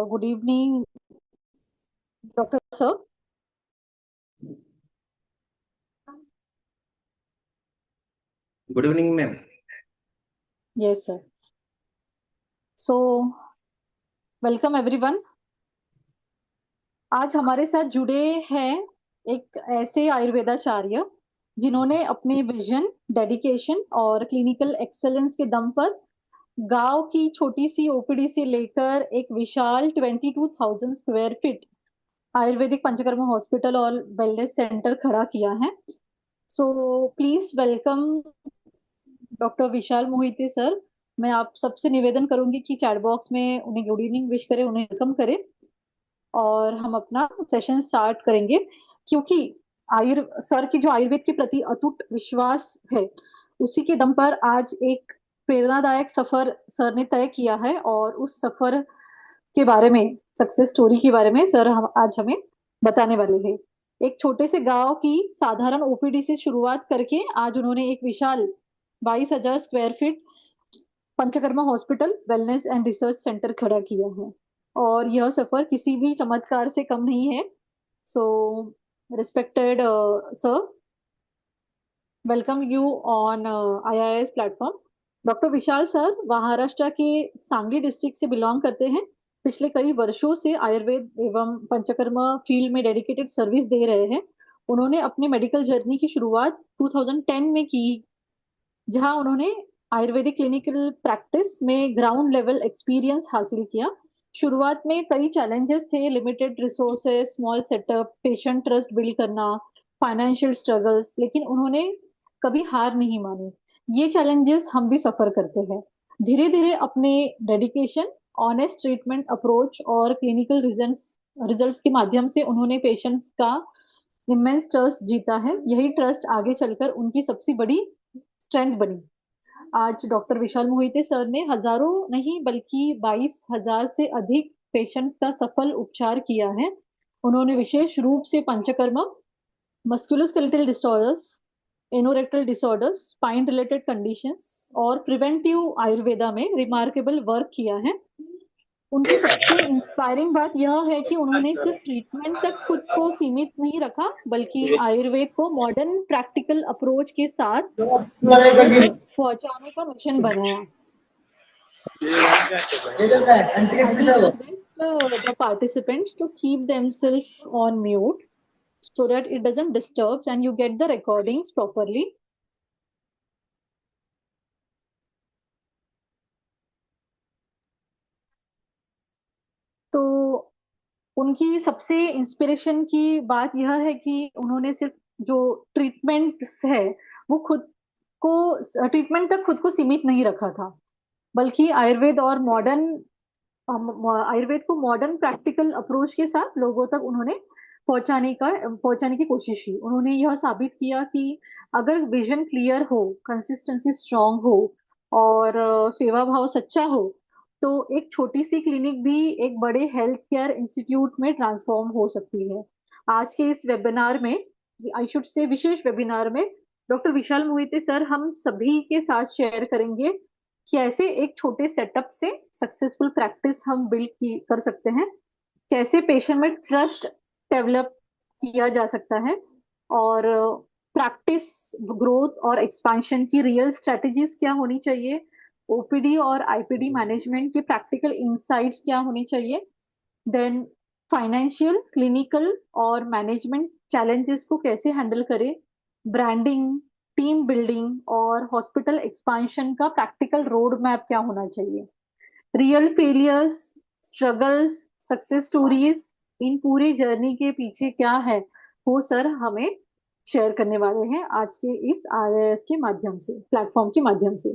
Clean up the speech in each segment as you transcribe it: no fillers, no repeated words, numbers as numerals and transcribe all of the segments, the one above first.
Good evening, Dr. Sir. Good evening ma'am. Yes, sir. So, welcome everyone. आज हमारे साथ जुड़े हैं एक ऐसे आयुर्वेदाचार्य जिन्होंने अपने विजन, डेडिकेशन और क्लिनिकल एक्सेलेंस के दम पर गांव की छोटी सी ओपीडी से लेकर एक विशाल 22,000 square feet Ayurvedic panchakarma hospital और वेलनेस सेंटर खड़ा किया है। So please welcome doctor Vishal Mohite sir. मैं आप सबसे निवेदन करूंगी कि चैट बॉक्स में उन्हें गुड इवनिंग विश करें, उन्हें वेलकम करें और हम अपना सेशन स्टार्ट करेंगे। क्योंकि सर की जो आयुर्वेद के प्रति अटूट विश्वास है, उसी के दम पर आज एक प्रेरणादायक सफर सर ने तय किया है और उस सफर के बारे में, सक्सेस स्टोरी के बारे में सर हम आज हमें बताने वाले हैं। एक छोटे से गांव की साधारण ओपीडी से शुरुआत करके आज उन्होंने एक विशाल 22,000 square feet panchakarma hospital, wellness and research centre खड़ा किया है और यह सफर किसी भी चमत्कार से कम नहीं है। So respected sir, welcome you on IIS platform. Doctor Vishal sir Maharashtra के सांगली डिस्ट्रिक्ट से बिलोंग करते हैं। पिछले कई वर्षों से आयुर्वेद एवं पंचकर्मा फील्ड में डेडिकेटेड सर्विस दे रहे हैं। उन्होंने अपने मेडिकल जर्नी की शुरुआत 2010 में की, जहां उन्होंने आयुर्वेदिक क्लिनिकल प्रैक्टिस में ग्राउंड लेवल एक्सपीरियंस हासिल किया। शुरुआत में कई चैलेंजेस थे, limited resources, small setup, patient trust build करना, फाइनेंशियल स्ट्रगल्स, लेकिन उन्होंने कभी हार नहीं मानी। ये चैलेंजेस हम भी सफर करते हैं। धीरे धीरे अपने डेडिकेशन, ऑनेस्ट ट्रीटमेंट अप्रोच और क्लिनिकल रिजल्ट्स के माध्यम से उन्होंने पेशेंट्स का इमेंस ट्रस्ट जीता है। यही ट्रस्ट आगे चलकर उनकी सबसे बड़ी स्ट्रेंथ बनी। आज डॉक्टर विशाल मोहिते सर ने हजारों नहीं बल्कि 22,000 से अधिक पेशेंट्स का सफल उपचार किया है। उन्होंने विशेष रूप से panchakarma, musculoskeletal disorders, anorectal disorders, spine related conditions और प्रिवेंटिव आयुर्वेदा में रिमार्केबल वर्क किया है। उनकी सबसे इंस्पायरिंग बात यह है कि उन्होंने सिर्फ ट्रीटमेंट तक खुद को सीमित नहीं रखा, बल्कि आयुर्वेद को मॉडर्न प्रैक्टिकल अप्रोच के साथ लोगों तक पहुंचाने का मिशन बनाया। I will request the participants to keep themselves on mute so that it doesn't disturb and you get the recordings properly. तो उनकी सबसे इंस्पिरेशन की बात यह है कि उन्होंने सिर्फ जो ट्रीटमेंट्स है वो खुद को ट्रीटमेंट तक खुद को सीमित नहीं रखा था, बल्कि आयुर्वेद को मॉडर्न प्रैक्टिकल अप्रोच के साथ लोगों तक उन्होंने पहुंचाने की कोशिश की। उन्होंने यह साबित किया कि अगर विजन क्लियर हो, कंसिस्टेंसी स्ट्रांग हो और सेवा भाव सच्चा हो, तो एक छोटी सी क्लिनिक भी एक बड़े हेल्थ केयर इंस्टीट्यूट में ट्रांसफॉर्म हो सकती है। आज के इस वेबिनार में, आई शुड से विशेष वेबिनार में, डॉक्टर विशाल मोहिते सर हम सभी के साथ शेयर करेंगे कैसे एक छोटे सेटअप से सक्सेसफुल प्रैक्टिस हम कर सकते हैं, कैसे पेशेंट में ट्रस्ट डेवलप किया जा सकता है और प्रैक्टिस ग्रोथ और एक्सपेंशन की रियल स्ट्रेटजीज क्या होनी चाहिए, ओपीडी और आईपीडी मैनेजमेंट के प्रैक्टिकल इंसाइट्स क्या होनी चाहिए, देन फाइनेंशियल, क्लिनिकल और मैनेजमेंट चैलेंजेस को कैसे हैंडल करें, ब्रांडिंग, टीम बिल्डिंग और हॉस्पिटल एक्सपांशन का प्रैक्टिकल रोड मैप क्या होना चाहिए, real failures, struggles, success stories, इन पूरी जर्नी के पीछे क्या है, वो सर हमें शेयर करने वाले हैं आज के इस आरएएस के माध्यम से, प्लेटफॉर्म के माध्यम से।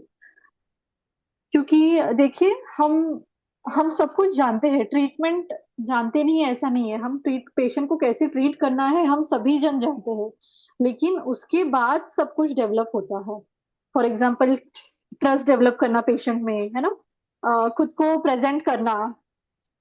क्योंकि देखिए, हम सब कुछ जानते हैं, ट्रीटमेंट जानते नहीं है ऐसा नहीं है, हम ट्रीट पेशेंट को कैसे ट्रीट करना है हम सभी जन जानते हैं, लेकिन उसके बाद सब कुछ डेवलप होता है। फॉर एग्जाम्पल, ट्रस्ट डेवलप करना पेशेंट में, है ना, खुद को प्रेजेंट करना,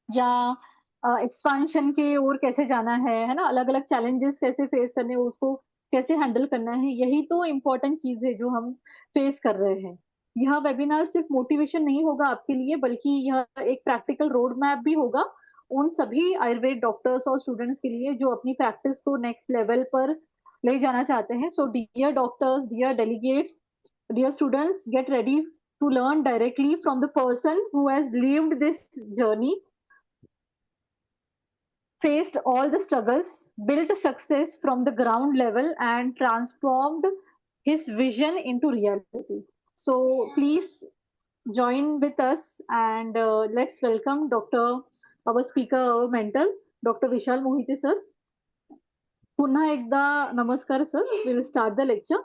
या एक्सपांशन की ओर कैसे जाना है ना, अलग अलग चैलेंजेस कैसे फेस करने हैं, उसको कैसे हैंडल करना है, यही तो इम्पोर्टेंट चीज है जो हम फेस कर रहे हैं। यह वेबिनार सिर्फ मोटिवेशन नहीं होगा आपके लिए, बल्कि यह एक प्रैक्टिकल रोड मैप भी होगा उन सभी आयुर्वेद डॉक्टर्स और स्टूडेंट्स के लिए जो अपनी प्रैक्टिस को नेक्स्ट लेवल पर ले जाना चाहते हैं. So dear doctors, dear delegates, dear students, get ready to learn directly from the person who has lived this journey, faced all the struggles, built success from the ground level, and transformed his vision into reality. So please join with us, and let's welcome Dr. our speaker, our mentor, Dr. Vishal Mohite sir. पुन्हा एकदा नमस्कार sir. We'll start the lecture.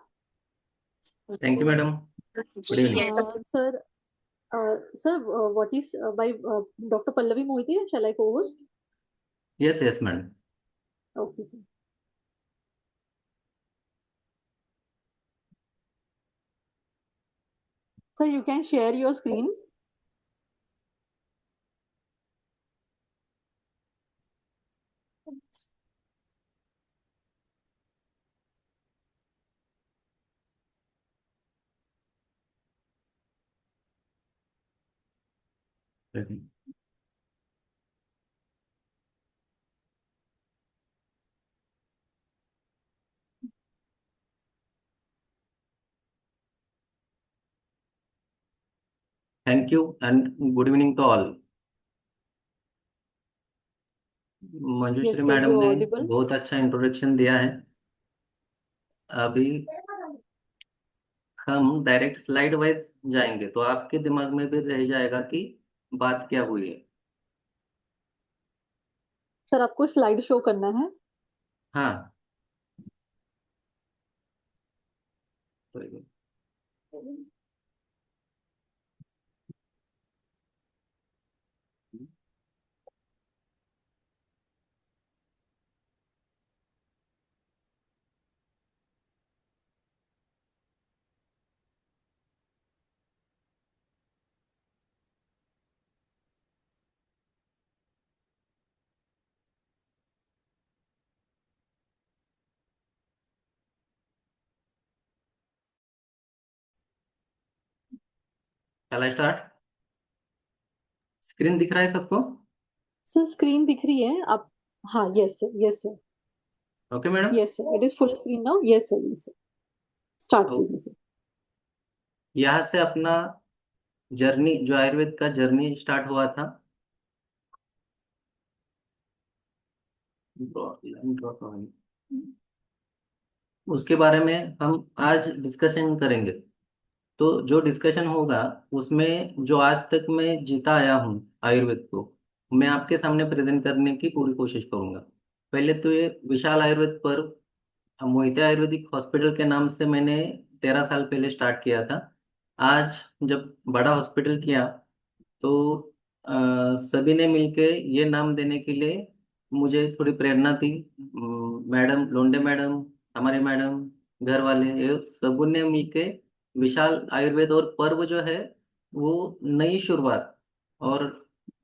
Thank you, madam. Good evening. Sir, sir, what is by Dr. Pallavi Mohite? Shall I co-host? Yes, madam. Okay, sir. So you can share your screen. Thank you and good evening to all. Manjushree Yes, sir, madam you're ने audible. बहुत अच्छा introduction दिया है. अभी हम direct slide wise जाएंगे तो आपके दिमाग में भी रह जाएगा कि बात क्या हुई है. सर आपको स्लाइड शो करना है. हाँ. चला स्टार्ट. स्क्रीन दिख रहा है सबको? सर स्क्रीन दिख रही है आप. हाँ, yes sir, yes sir, okay madam. Yes sir, it is full screen now. Yes sir, yes sir, start कीजिए सर. यहाँ से अपना जर्नी, जो आयुर्वेद का जर्नी स्टार्ट हुआ था. उसके बारे में हम आज डिस्कशन करेंगे. तो जो डिस्कशन होगा उसमें जो आज तक मैं जीता आया हूँ आयुर्वेद को, मैं आपके सामने प्रेजेंट करने की पूरी कोशिश करूंगा. पहले तो ये विशाल आयुर्वेद पर मोहिते आयुर्वेदिक हॉस्पिटल के नाम से मैंने 13 साल पहले स्टार्ट किया था. आज जब बड़ा हॉस्पिटल किया तो अ, सभी ने मिलके ये नाम देने के लिए मुझे थोड़ी प्रेरणा थी. मैडम लोंडे मैडम, हमारे मैडम, घर वाले, ये सबों ने मिलके विशाल आयुर्वेद और पर्व जो है वो नई शुरुआत. और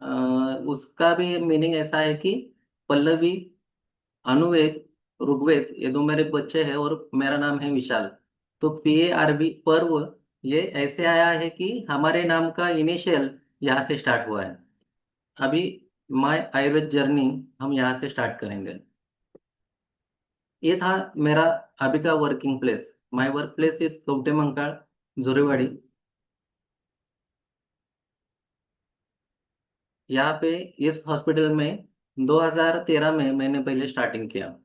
अ, उसका भी मीनिंग ऐसा है कि पल्लवी, अनुवेद, ऋग्वेद, ये दो मेरे बच्चे हैं और मेरा नाम है विशाल. तो PARV पर्व ये ऐसे आया है कि हमारे नाम का इनिशियल यहाँ से स्टार्ट हुआ है. अभी माय आयुर्वेद जर्नी हम यहाँ से स्टार्ट करेंगे. ये था मेरा अभी का working place. My work place is Kavathe Mahankal, Jorewadi. यहाँ पे इस हॉस्पिटल में 2013 में मैंने पहले स्टार्टिंग किया.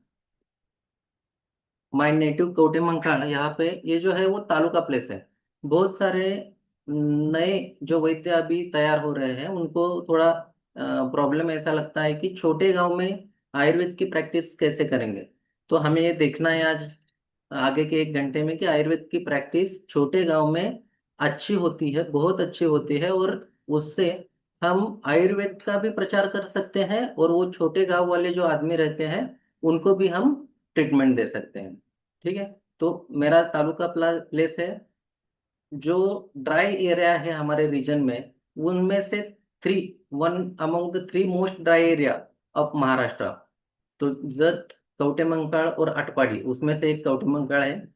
माय नेटिव कोटे मंकाळ, यहाँ पे ये जो है वो तालुका प्लेस है. बहुत सारे नए जो वैद्य अभी तैयार हो रहे हैं उनको थोड़ा प्रॉब्लम ऐसा लगता है कि छोटे गांव में आयुर्वेद की प्रैक्टिस कैसे करेंगे. तो हमें ये देखना है आज आगे के 1 घंटे में कि आयुर्वेद की प्रैक्टिस छोटे गांव में अच्छी होती है, बहुत अच्छी होती है. और उससे हम आयुर्वेद का भी प्रचार कर सकते हैं और वो छोटे गांव वाले जो आदमी रहते हैं उनको भी हम ट्रीटमेंट दे सकते हैं. ठीक है. तो मेरा तालुका प्लेस है. जो ड्राई एरिया है हमारे रीजन में उनमें से three, one among the 3 most dry area of Maharashtra. तो जत, कवटेमंकाळ और अटपाडी उसमें से एक कवटेमंकाळ है.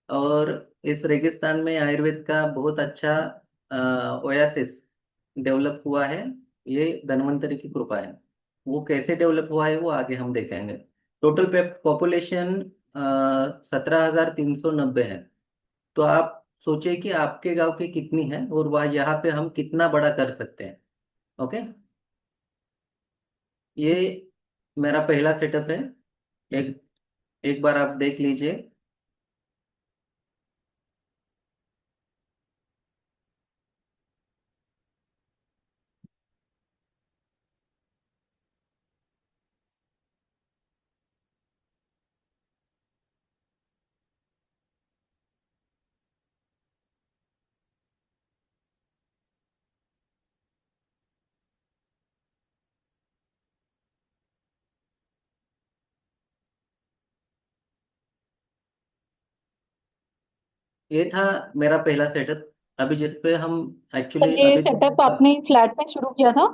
और इस रेगिस्तान में आयुर्वेद का बहुत अच्छा ओयासिस डेवलप हुआ है. ये धन्वंतरी की कृपा है. वो कैसे डेवलप हुआ है वो आगे हम देखेंगे। टोटल पॉपुलेशन 17,390 है। तो आप सोचिए कि आपके गांव की कितनी है और वह यहाँ पे हम कितना बड़ा कर सकते हैं। ओके। ये मेरा पहला सेटअप है। एक एक बार आप देख लीजिए। ये था मेरा पहला सेटअप। अभी जिस पे हम तो एक्चुअली ये अभी सेटअप आपने फ्लैट में शुरू किया था?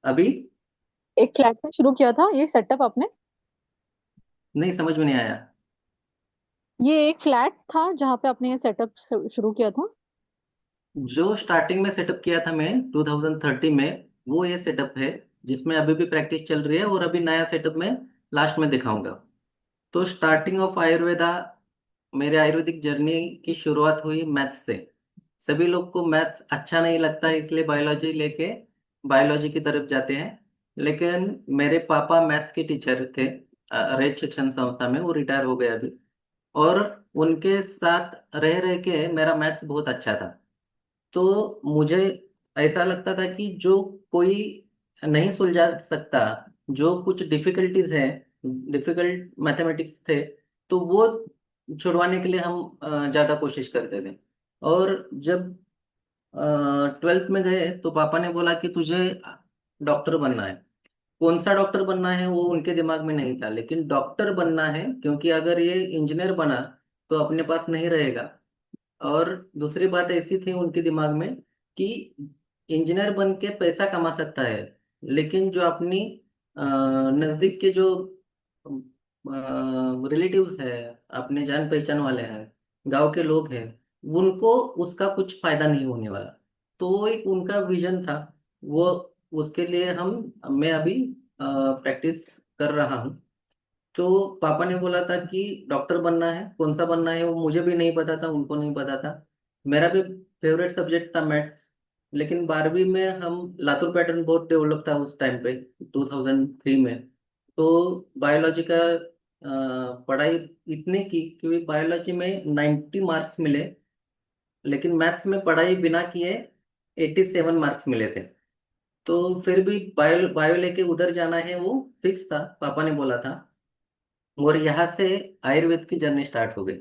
अभी एक फ्लैट में शुरू किया था ये सेटअप आपने? नहीं, समझ में नहीं आया। ये एक फ्लैट था जहाँ पे आपने ये सेटअप शुरू किया था? जो स्टार्टिंग में सेटअप किया था मैं 2030 में, वो ये सेटअप है जिसमें अभी भी प्रैक्टिस चल रही है, और अभी नया सेटअप मैं लास्ट में दिखाऊंगा। तो स्टार्टिंग ऑफ आयुर्वेदा, मेरे आयुर्वेदिक जर्नी की शुरुआत हुई मैथ्स से। सभी लोग को मैथ्स अच्छा नहीं लगता, इसलिए बायोलॉजी लेके बायोलॉजी की तरफ जाते हैं। लेकिन मेरे पापा मैथ्स के टीचर थे रैत शिक्षण संस्था में, वो रिटायर हो गए अभी। और उनके साथ रह रह के मेरा मैथ्स बहुत अच्छा था। तो मुझे ऐसा लगता था कि जो कोई नहीं सुलझा सकता, जो कुछ डिफिकल्टीज है, डिफिकल्ट मैथमेटिक्स थे, तो वो छुड़वाने के लिए हम ज़्यादा कोशिश करते थे। और जब 12th में गए तो पापा ने बोला कि तुझे डॉक्टर बनना है। कौन सा डॉक्टर बनना है वो उनके दिमाग में नहीं था, लेकिन डॉक्टर बनना है, क्योंकि अगर ये इंजीनियर बना तो अपने पास नहीं रहेगा। और दूसरी बात ऐसी थी उनके दिमाग में कि इंजीनियर बन के पैसा कमा सकता है, लेकिन जो अपनी नज़दीक के जो रिलेटिव्स है, अपने जान पहचान वाले हैं, गांव के लोग हैं, उनको उसका कुछ फायदा नहीं होने वाला। तो वो एक उनका विजन था। वो उसके लिए मैं अभी प्रैक्टिस कर रहा हूँ। तो पापा ने बोला था कि डॉक्टर बनना है, कौन सा बनना है वो मुझे भी नहीं पता था, उनको नहीं पता था। मेरा भी फेवरेट सब्जेक्ट था मैथ्स। लेकिन 12वीं में हम लातूर पैटर्न बहुत डेवलप था उस टाइम पे, 2003 में। तो बायोलॉजी का पढ़ाई इतनी की कि बायोलॉजी में 90 मार्क्स मिले, लेकिन मैथ्स में पढ़ाई बिना किए 87 मार्क्स मिले थे। तो फिर भी बायो बायो लेके उधर जाना है वो फिक्स था, पापा ने बोला था। और यहाँ से आयुर्वेद की जर्नी स्टार्ट हो गई।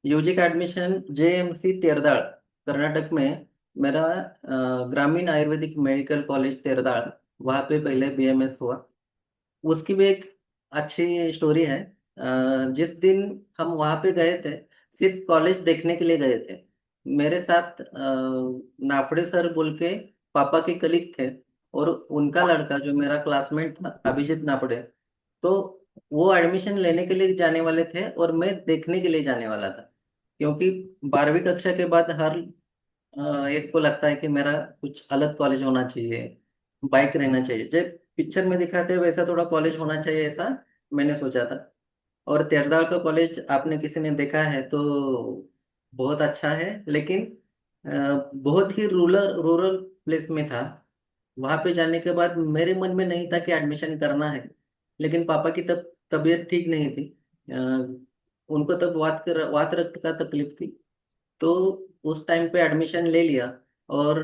यूजी का एडमिशन जेएमसी तेरदाल, कर्नाटक में। मेरा ग्रामीण आयुर्वेदिक मेडिकल कॉलेज तेरदाल, वहाँ पे पहले बीएमएस हुआ। उसकी भी एक अच्छी स्टोरी है। जिस दिन हम वहाँ पे गए थे, सिर्फ कॉलेज देखने के लिए गए थे। मेरे साथ नाफड़े सर बोल के पापा के कलीग थे, और उनका लड़का जो मेरा क्लासमेट था अभिजीत नाफड़े। तो वो एडमिशन लेने के लिए जाने वाले थे और मैं देखने के लिए जाने वाला था। क्योंकि 12वीं कक्षा के बाद हर एक को लगता है कि मेरा कुछ अलग कॉलेज होना चाहिए, बाइक रहना चाहिए, जब पिक्चर में दिखाते हैं वैसा थोड़ा कॉलेज होना चाहिए, ऐसा मैंने सोचा था। और तेरदाल का कॉलेज आपने किसी ने देखा है तो बहुत अच्छा है, लेकिन बहुत ही रूरल रूरल प्लेस में था। वहां पे जाने के बाद मेरे मन में नहीं था कि एडमिशन करना है। लेकिन पापा की तब तबीयत ठीक नहीं थी। अ, उनको तब वात रक्त का तकलीफ थी। तो उस टाइम पे एडमिशन ले लिया। और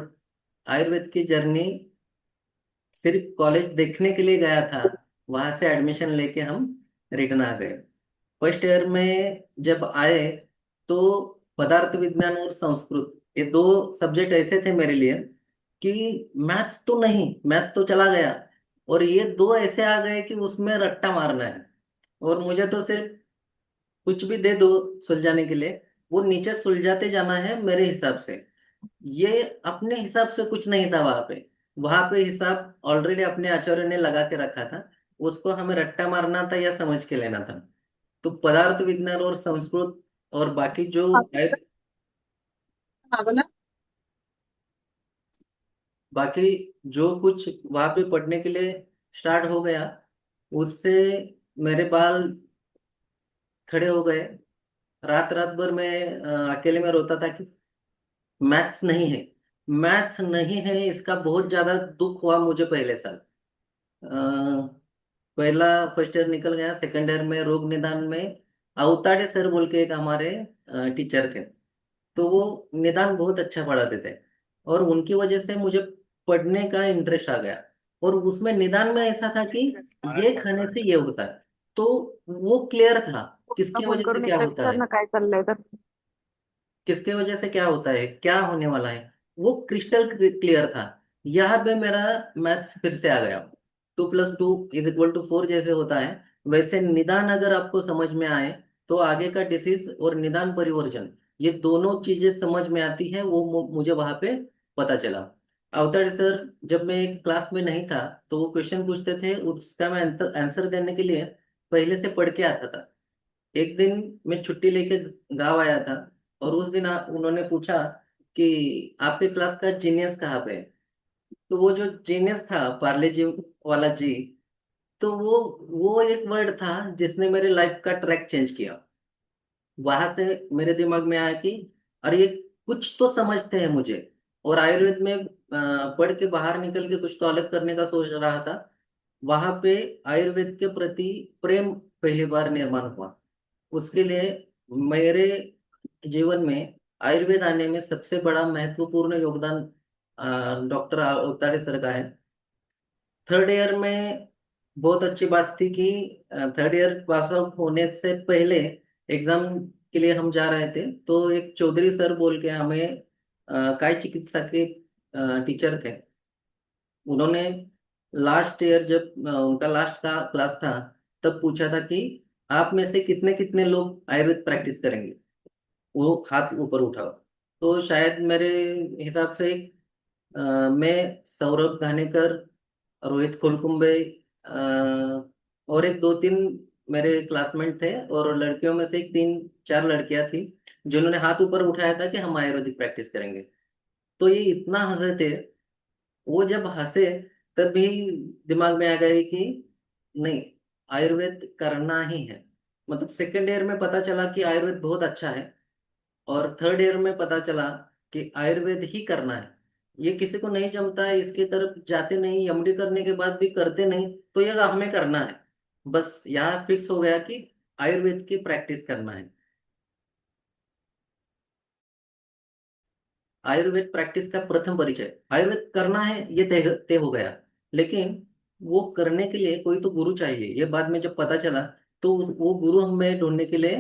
आयुर्वेद की जर्नी सिर्फ कॉलेज देखने के लिए गया था, वहां से एडमिशन लेके हम रिटर्न आ गए। फर्स्ट ईयर में जब आए तो पदार्थ विज्ञान और संस्कृत, ये दो सब्जेक्ट ऐसे थे मेरे लिए कि मैथ्स तो नहीं, मैथ्स तो चला गया, और ये दो ऐसे आ गए कि उसमें रट्टा मारना है। और मुझे तो सिर्फ कुछ भी दे दो सुलझाने के लिए, वो नीचे सुलझाते जाना है मेरे हिसाब से। ये अपने हिसाब से कुछ नहीं था वहां पे। वहां पे हिसाब ऑलरेडी अपने आचार्य ने लगा के रखा था, उसको हमें रट्टा मारना था या समझ के लेना था। तो पदार्थ विज्ञान और संस्कृत और बाकी जो हाँ बोला। बाकी जो कुछ वहां पे पढ़ने के लिए स्टार्ट हो गया, उससे मेरे बाल खड़े हो गए। रात रात भर मैं अकेले में रोता था कि मैथ्स नहीं है, मैथ्स नहीं है। इसका बहुत ज्यादा दुख हुआ मुझे पहले साल। पहला फर्स्ट ईयर निकल गया, सेकंड ईयर में रोग निदान में अवताड़े सर बोल के एक हमारे टीचर थे। तो वो निदान बहुत अच्छा पढ़ाते थे, और उनकी वजह से मुझे पढ़ने का इंटरेस्ट आ गया। और उसमें निदान में ऐसा था कि ये खाने से ये होता है, तो वो क्लियर था किसकी फोन वजह से करून क्या एकदा होता विचार है, ना काय चाललंय तर. किसके वजह से क्या होता है, क्या होने वाला है, वो क्रिस्टल क्लियर था। यहाँ पे मेरा मैथ्स फिर से आ गया। 2+2=4 जैसे होता है, वैसे निदान अगर आपको समझ में आए तो आगे का डिसीज और निदान परिवर्जन, ये दोनों चीजें समझ में आती है। वो मुझे वहां पे पता चला। अवतार सर जब मैं क्लास में नहीं था तो वो क्वेश्चन पूछते थे, उसका मैं आंसर देने के लिए पहले से पढ़ के आता था। एक दिन मैं छुट्टी लेके गांव आया था, और उस दिन उन्होंने पूछा कि आपके क्लास का जीनियस कहाँ पे है। तो वो जो जीनियस था, पार्ले जी वाला जी, तो वो एक वर्ड था जिसने मेरे लाइफ का ट्रैक चेंज किया। वहां से मेरे दिमाग में आया कि अरे ये कुछ तो समझते हैं मुझे। और आयुर्वेद में पढ़ के बाहर निकल के कुछ तो अलग करने का सोच रहा था। वहां पे आयुर्वेद के प्रति प्रेम पहली बार निर्माण हुआ। उसके लिए मेरे जीवन में आयुर्वेद आने में सबसे बड़ा महत्वपूर्ण योगदान डॉक्टर अवतारे सर का है। थर्ड ईयर में बहुत अच्छी बात थी कि थर्ड ईयर पास आउट होने से पहले एग्जाम के लिए हम जा रहे थे, तो एक चौधरी सर बोल के हमें काय चिकित्सा के टीचर थे। उन्होंने लास्ट ईयर जब उनका लास्ट का क्लास था, तब पूछा था कि आप में से कितने कितने लोग आयुर्वेद प्रैक्टिस करेंगे, वो हाथ ऊपर उठाओ। तो शायद मेरे हिसाब से मैं, सौरभ घानेकर, रोहित खोलकुंबे, और एक दो तीन मेरे क्लासमेट थे, और लड़कियों में से एक तीन चार लड़कियां थी जिन्होंने हाथ ऊपर उठाया था कि हम आयुर्वेदिक प्रैक्टिस करेंगे। तो ये इतना हंसे थे। वो जब हंसे तब भी दिमाग में आ गई कि नहीं, आयुर्वेद करना ही है। मतलब सेकेंड ईयर में पता चला कि आयुर्वेद बहुत अच्छा है, और थर्ड ईयर में पता चला कि आयुर्वेद ही करना है। ये किसी को नहीं जमता है, इसकी तरफ जाते नहीं, एमडी करने के बाद भी करते नहीं, तो ये हमें करना है। बस यहाँ फिक्स हो गया कि आयुर्वेद की प्रैक्टिस करना है। आयुर्वेद प्रैक्टिस का प्रथम परिचय, आयुर्वेद करना है ये तय हो गया। लेकिन वो करने के लिए कोई तो गुरु चाहिए, ये बाद में जब पता चला। तो वो गुरु हमें ढूंढने के लिए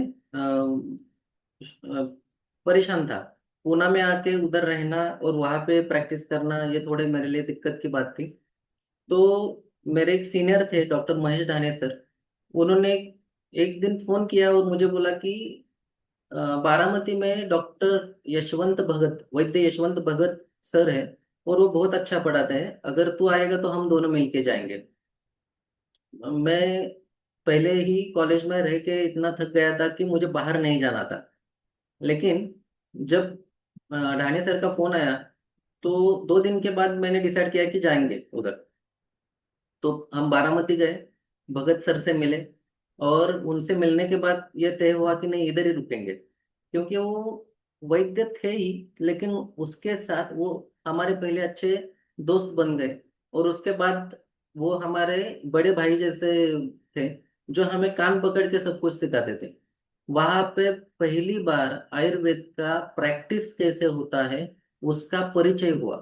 परेशान था। पूना में आके उधर रहना और वहां पे प्रैक्टिस करना, ये थोड़े मेरे लिए दिक्कत की बात थी। तो मेरे एक सीनियर थे डॉक्टर महेश ढाने सर, उन्होंने एक दिन फोन किया और मुझे बोला कि बारामती में डॉक्टर यशवंत भगत, वैद्य यशवंत भगत सर है, और वो बहुत अच्छा पढ़ाते हैं, अगर तू आएगा तो हम दोनों मिलके जाएंगे। मैं पहले ही कॉलेज में रह के इतना थक गया था कि मुझे बाहर नहीं जाना था। लेकिन जब ढाने सर का फोन आया, तो 2 दिन के बाद मैंने डिसाइड किया कि जाएंगे उधर। तो हम बारामती गए, भगत सर से मिले, और उनसे मिलने के बाद ये तय हुआ कि नहीं, इधर ही रुकेंगे। क्योंकि वो वैद्य थे ही, लेकिन उसके साथ वो हमारे पहले अच्छे दोस्त बन गए। और उसके बाद वो हमारे बड़े भाई जैसे थे, जो हमें कान पकड़ के सब कुछ सिखाते थे। वहां पे पहली बार आयुर्वेद का प्रैक्टिस कैसे होता है उसका परिचय हुआ,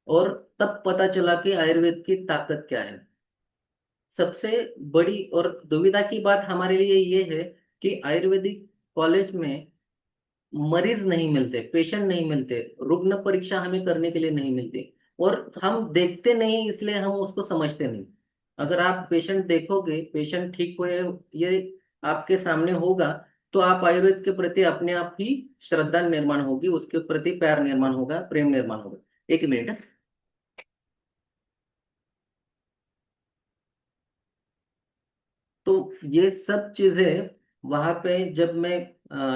और तब पता चला कि आयुर्वेद की ताकत क्या है। सबसे बड़ी और दुविधा की बात हमारे लिए ये है कि आयुर्वेदिक कॉलेज में मरीज नहीं मिलते, पेशेंट नहीं मिलते, रुग्ण परीक्षा हमें करने के लिए नहीं मिलती, और हम देखते नहीं इसलिए हम उसको समझते नहीं। अगर आप पेशेंट देखोगे, पेशेंट ठीक हुए, ये आपके सामने होगा, तो आप आयुर्वेद के प्रति अपने आप ही श्रद्धा निर्माण होगी, उसके प्रति प्यार निर्माण होगा, प्रेम निर्माण होगा। एक मिनट। तो ये सब चीजें वहां पे जब मैं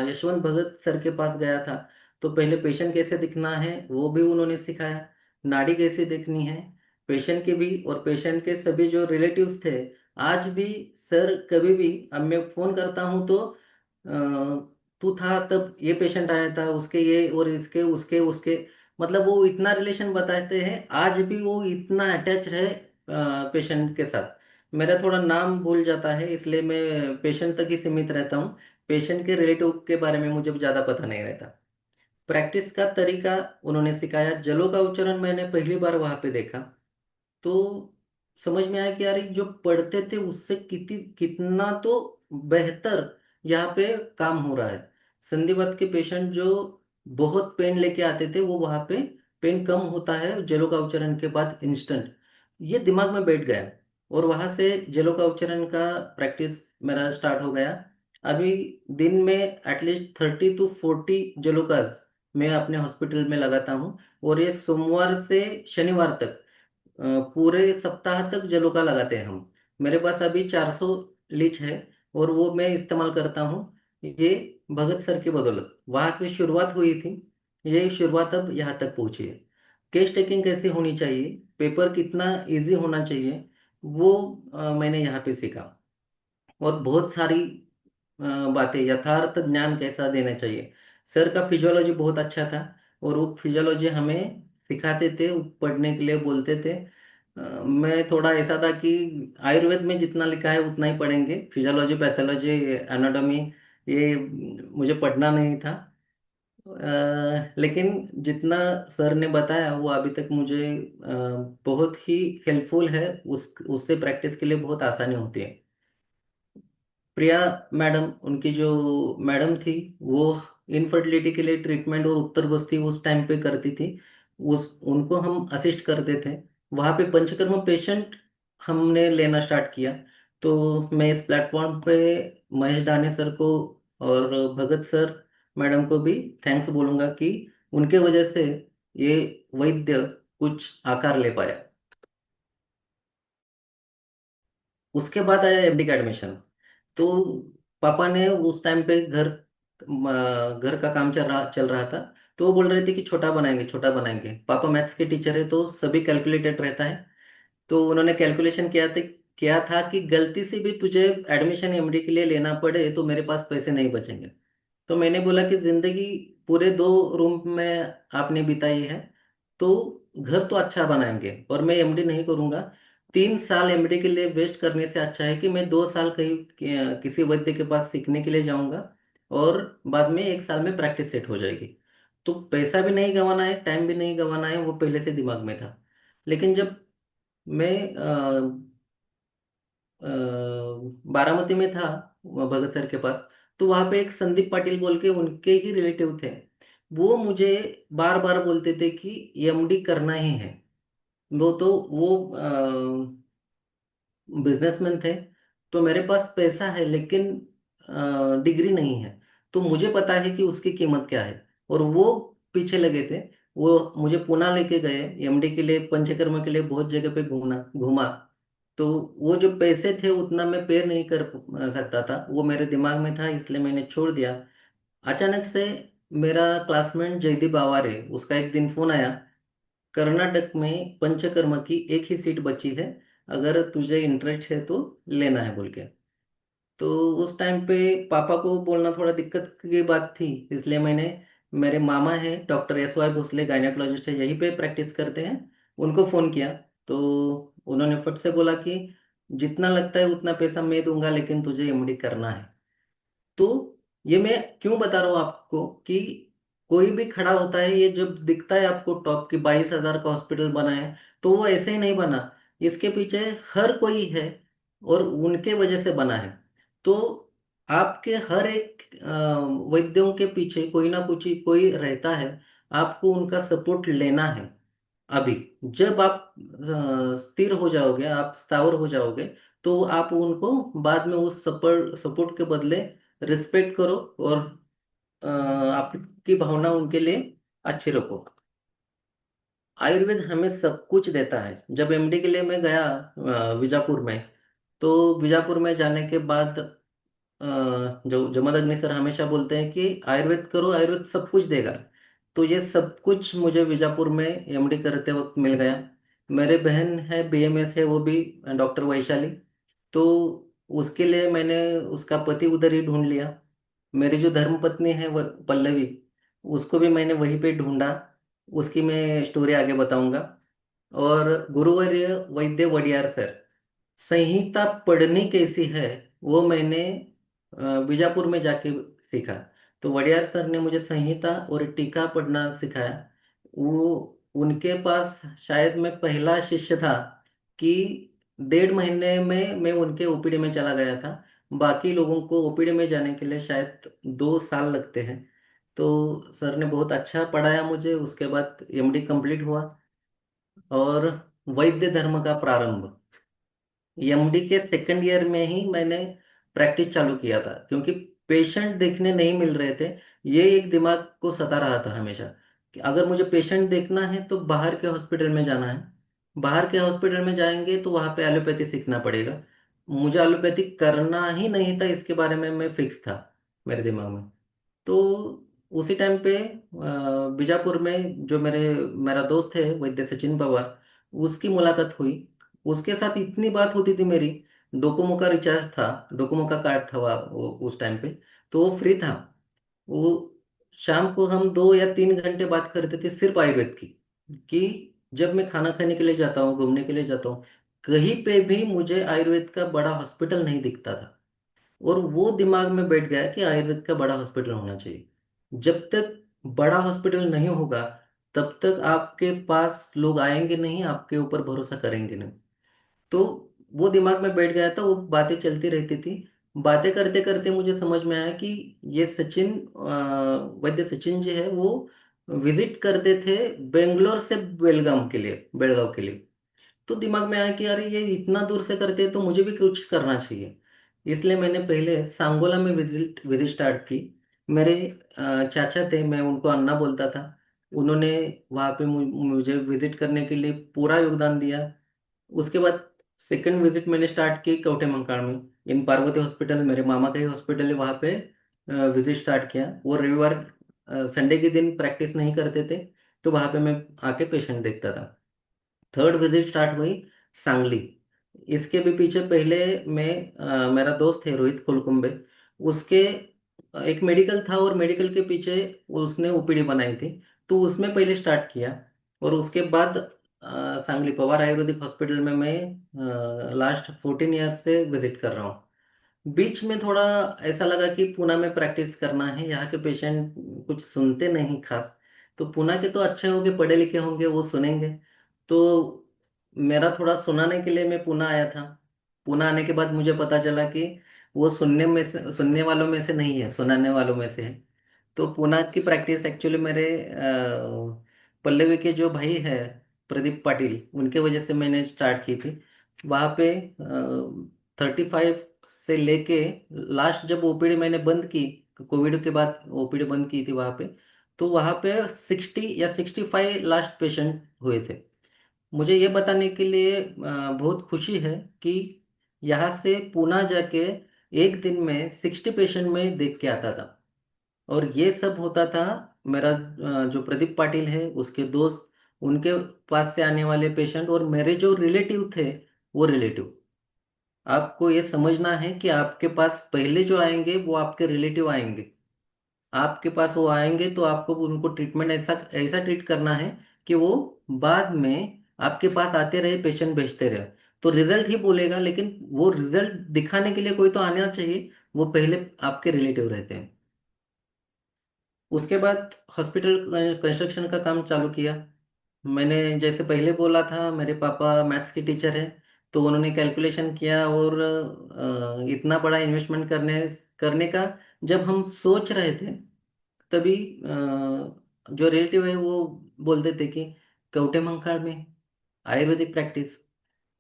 यशवंत भगत सर के पास गया था, तो पहले पेशेंट कैसे दिखना है वो भी उन्होंने सिखाया। नाड़ी कैसे देखनी है, पेशेंट की भी और पेशेंट के सभी जो रिलेटिव्स थे। आज भी सर कभी भी अब मैं फोन करता हूँ तो तू था तब ये पेशेंट आया था, उसके ये और इसके उसके उसके, मतलब वो इतना रिलेशन बताते हैं, आज भी वो इतना अटैच है पेशेंट के साथ। मेरा थोड़ा नाम भूल जाता है इसलिए मैं पेशेंट तक ही सीमित रहता हूँ। पेशेंट के रिलेटिव के बारे में मुझे ज़्यादा पता नहीं रहता। प्रैक्टिस का तरीका उन्होंने सिखाया, जलों का उच्चारण मैंने पहली बार वहां पे देखा तो समझ में आया कि यार ये जो पढ़ते थे उससे कितना तो बेहतर यहाँ पे काम हो रहा है। संधिवात के पेशेंट जो बहुत पेन लेके आते थे वो वहां पे पेन कम होता है जलों का उच्चारण के बाद इंस्टेंट, ये दिमाग में बैठ गया। और वहां से जलों का उच्चारण का प्रैक्टिस मेरा स्टार्ट हो गया। अभी दिन में एटलीस्ट 30 to 40 जलोकास मैं अपने हॉस्पिटल में लगाता हूँ। और ये सोमवार से शनिवार तक पूरे सप्ताह तक जलोका लगाते हैं हम। मेरे पास अभी 400 लीच है और वो मैं इस्तेमाल करता हूँ। ये भगत सर की बदौलत वहां से शुरुआत हुई थी, ये शुरुआत अब यहाँ तक पहुंची है। केस टेकिंग कैसे होनी चाहिए, पेपर कितना इजी होना चाहिए, वो मैंने यहाँ पे सीखा। और बहुत सारी बातें, यथार्थ ज्ञान कैसा देना चाहिए। सर का फिजियोलॉजी बहुत अच्छा था और वो फिजियोलॉजी हमें सिखाते थे, पढ़ने के लिए बोलते थे। मैं थोड़ा ऐसा था कि आयुर्वेद में जितना लिखा है उतना ही पढ़ेंगे, फिजियोलॉजी पैथोलॉजी एनाटॉमी ये मुझे पढ़ना नहीं था। लेकिन जितना सर ने बताया वो अभी तक मुझे बहुत ही हेल्पफुल है, उससे प्रैक्टिस के लिए बहुत आसानी होती है। प्रिया मैडम, उनकी जो मैडम थी, वो इनफर्टिलिटी के लिए ट्रीटमेंट और उत्तर बस्ती उस टाइम पे करती थी। उस उनको हम असिस्ट करते थे। वहाँ पे पंचकर्म पेशेंट हमने लेना स्टार्ट किया। तो मैं इस प्लेटफॉर्म पे महेश दाने सर को और भगत सर मैडम को भी थैंक्स बोलूँगा कि उनके वजह से ये वैद्य कुछ आकार ले पाया। उसके बाद आया एमडी का एडमिशन। तो पापा ने उस टाइम पे घर का काम चल रहा था। तो वो बोल रहे थे कि छोटा बनाएंगे छोटा बनाएंगे, पापा मैथ्स के टीचर है तो सभी कैलकुलेटेड रहता है। तो उन्होंने कैलकुलेशन किया था कि गलती से भी तुझे एडमिशन एमडी के लिए लेना पड़े तो मेरे पास पैसे नहीं बचेंगे। तो मैंने बोला कि जिंदगी पूरे 2 रूम में आपने बिताई है तो घर तो अच्छा बनाएंगे और मैं एमडी नहीं करूंगा। 3 साल एमडी के लिए वेस्ट करने से अच्छा है कि मैं 2 साल कहीं किसी वैद्य के पास सीखने के लिए जाऊंगा और बाद में 1 साल में प्रैक्टिस सेट हो जाएगी। तो पैसा भी नहीं गंवाना है, टाइम भी नहीं गंवाना है, वो पहले से दिमाग में था। लेकिन जब मैं अ, बारामती में था भगत सर के पास, तो वहां पे एक संदीप पाटिल बोल के उनके ही रिलेटिव थे। वो मुझे बार बार बोलते थे कि एमडी करना ही है। वो बिजनेसमैन थे। तो मेरे पास पैसा है लेकिन डिग्री नहीं है। तो मुझे पता है कि उसकी कीमत क्या है। और वो पीछे लगे थे। वो मुझे पुणे लेके गए एमडी के लिए, पंचकर्म के लिए बहुत जगह पे घूमना घूमा। तो वो जो पैसे थे उतना मैं पेड़ नहीं कर सकता था, वो मेरे दिमाग में था इसलिए मैंने छोड़ दिया। अचानक से मेरा क्लासमेट जयदीप आवारे, उसका एक दिन फोन आया, कर्नाटक में पंचकर्म की एक ही सीट बची है, अगर तुझे इंटरेस्ट है तो लेना है बोल के। तो उस टाइम पे पापा को बोलना थोड़ा दिक्कत की बात थी, इसलिए मैंने, मेरे मामा है doctor S Y Bhosale, gynaecologist है, यहीं पे प्रैक्टिस करते हैं, उनको फ़ोन किया। तो उन्होंने फट से बोला कि जितना लगता है उतना पैसा मैं दूंगा लेकिन तुझे एमडी करना है। तो ये मैं क्यों बता रहा हूँ आपको कि कोई भी खड़ा होता है, ये जब दिखता है आपको टॉप की 22,000 का हॉस्पिटल बना है, तो वो ऐसे ही नहीं बना, इसके पीछे हर कोई है और उनके वजह से बना है। तो आपके हर एक वैद्यों के पीछे कोई ना कुछ कोई रहता है, आपको उनका सपोर्ट लेना है। अभी जब आप स्थिर हो जाओगे, आप स्थावर हो जाओगे, तो आप उनको बाद में उस सपोर्ट सपोर्ट के बदले रिस्पेक्ट करो और आपकी भावना उनके लिए अच्छी रखो। आयुर्वेद हमें सब कुछ देता है। जब एमडी के लिए मैं गया बीजापुर में, तो बीजापुर में जाने के बाद जो जमद अग्नि सर हमेशा बोलते हैं कि आयुर्वेद करो, आयुर्वेद सब कुछ देगा। तो ये सब कुछ मुझे बीजापुर में एमडी करते वक्त मिल गया। मेरे बहन है बीएमएस है, वो भी डॉक्टर वैशाली। तो उसके लिए मैंने उसका पति उधर ही ढूंढ लिया। मेरी जो धर्मपत्नी है वह पल्लवी, उसको भी मैंने वहीं पे ढूंढा। उसकी मैं स्टोरी आगे बताऊंगा। और गुरुवर्य वैद्य वडियार सर, संहिता पढ़नी कैसी है वो मैंने बीजापुर में जाके सीखा। तो वडियार सर ने मुझे संहिता और टीका पढ़ना सिखाया। वो उनके पास शायद मैं पहला शिष्य था कि 1.5 महीने में मैं उनके ओपीडी में चला गया था। बाकी लोगों को ओपीडी में जाने के लिए शायद 2 साल लगते हैं। तो सर ने बहुत अच्छा पढ़ाया मुझे। उसके बाद एमडी कंप्लीट हुआ और वैद्य धर्म का प्रारंभ एमडी के सेकंड ईयर में ही मैंने प्रैक्टिस चालू किया था, क्योंकि पेशेंट देखने नहीं मिल रहे थे। ये एक दिमाग को सता रहा था हमेशा कि अगर मुझे पेशेंट देखना है तो बाहर के हॉस्पिटल में जाना है। बाहर के हॉस्पिटल में जाएंगे तो वहाँ पे एलोपैथी सीखना पड़ेगा। मुझे एलोपैथी करना ही नहीं था, इसके बारे में मैं फिक्स था मेरे दिमाग में। तो उसी टाइम पे बीजापुर में जो मेरा दोस्त है वैद्य सचिन पवार, उसकी मुलाकात हुई। उसके साथ इतनी बात होती थी मेरी। डोकोमो का रिचार्ज था, डोकोमो का कार्ड था उस टाइम पे। तो वो फ्री था। वो शाम को हम 2 या 3 घंटे बात करते थे सिर्फ आयुर्वेद की। कि जब मैं खाना खाने के लिए जाता हूँ, घूमने के लिए जाता हूँ, कहीं पे भी मुझे आयुर्वेद का बड़ा हॉस्पिटल नहीं दिखता था। और वो दिमाग में बैठ गया कि आयुर्वेद का बड़ा हॉस्पिटल होना चाहिए। जब तक बड़ा हॉस्पिटल नहीं होगा तब तक आपके पास लोग आएंगे नहीं, आपके ऊपर भरोसा करेंगे नहीं। तो वो दिमाग में बैठ गया था, वो बातें चलती रहती थी। बातें करते करते मुझे समझ में आया कि ये सचिन, वैद्य सचिन जी है, वो विजिट करते थे बेंगलोर से बेलगाम के लिए, बेलगांव के लिए। तो दिमाग में आया कि यार ये इतना दूर से करते हैं तो मुझे भी कुछ करना चाहिए। इसलिए मैंने पहले सांगोला में विजिट विजिट स्टार्ट की। मेरे चाचा थे, मैं उनको अन्ना बोलता था। उन्होंने वहाँ पे मुझे विजिट करने के लिए पूरा योगदान दिया। उसके बाद सेकंड विजिट मैंने स्टार्ट की कवठे मंकाड़ में, इन पार्वती हॉस्पिटल, मेरे मामा का ही हॉस्पिटल है वहाँ पे। विजिट स्टार्ट किया। वो रविवार संडे के दिन प्रैक्टिस नहीं करते थे, तो वहाँ पे मैं आके पेशेंट देखता था। थर्ड विजिट स्टार्ट हुई सांगली। इसके भी पीछे पहले मैं मेरा दोस्त है रोहित कुलकुम्बे, उसके एक मेडिकल था और मेडिकल के पीछे उसने ओपीडी बनाई थी। तो उसमें पहले स्टार्ट किया। और उसके बाद सांगली पवार आयुर्वेदिक हॉस्पिटल में मैं लास्ट 14 ईयर से विजिट कर रहा हूँ। बीच में थोड़ा ऐसा लगा कि पुणे में प्रैक्टिस करना है, यहाँ के पेशेंट कुछ सुनते नहीं खास। तो पुणे के तो अच्छे होंगे, पढ़े लिखे होंगे, वो सुनेंगे। तो मेरा थोड़ा सुनाने के लिए मैं पुणे आया था। पुणे आने के बाद मुझे पता चला कि वो सुनने वालों में से नहीं है, सुनाने वालों में से है। तो पुणे की प्रैक्टिस एक्चुअली मेरे पल्लवी के जो भाई है प्रदीप पाटिल, उनके वजह से मैंने स्टार्ट की थी। वहाँ पे 35 से लेके लास्ट जब ओपीडी मैंने बंद की, कोविड के बाद ओपीडी बंद की थी वहाँ पे, तो वहाँ पे 60 या 65 लास्ट पेशेंट हुए थे। मुझे ये बताने के लिए बहुत खुशी है कि यहाँ से पुणे जाके एक दिन में 60 पेशेंट में देख के आता था। और ये सब होता था मेरा जो प्रदीप पाटिल है उसके दोस्त, उनके पास से आने वाले पेशेंट, और मेरे जो रिलेटिव थे वो रिलेटिव। आपको ये समझना है कि आपके पास पहले जो आएंगे वो आपके रिलेटिव आएंगे। आपके पास वो आएंगे तो आपको उनको ट्रीटमेंट ऐसा ऐसा ट्रीट करना है कि वो बाद में आपके पास आते रहे, पेशेंट भेजते रहे। तो रिजल्ट ही बोलेगा, लेकिन वो रिजल्ट दिखाने के लिए कोई तो आना चाहिए। वो पहले आपके रिलेटिव रहते हैं। उसके बाद हॉस्पिटल कंस्ट्रक्शन का काम चालू किया। मैंने जैसे पहले बोला था, मेरे पापा मैथ्स के टीचर हैं। तो उन्होंने कैलकुलेशन किया और इतना बड़ा इन्वेस्टमेंट करने करने का जब हम सोच रहे थे, तभी जो रिलेटिव है वो बोलते थे कि कवटे मंकाड़ में आयुर्वेदिक प्रैक्टिस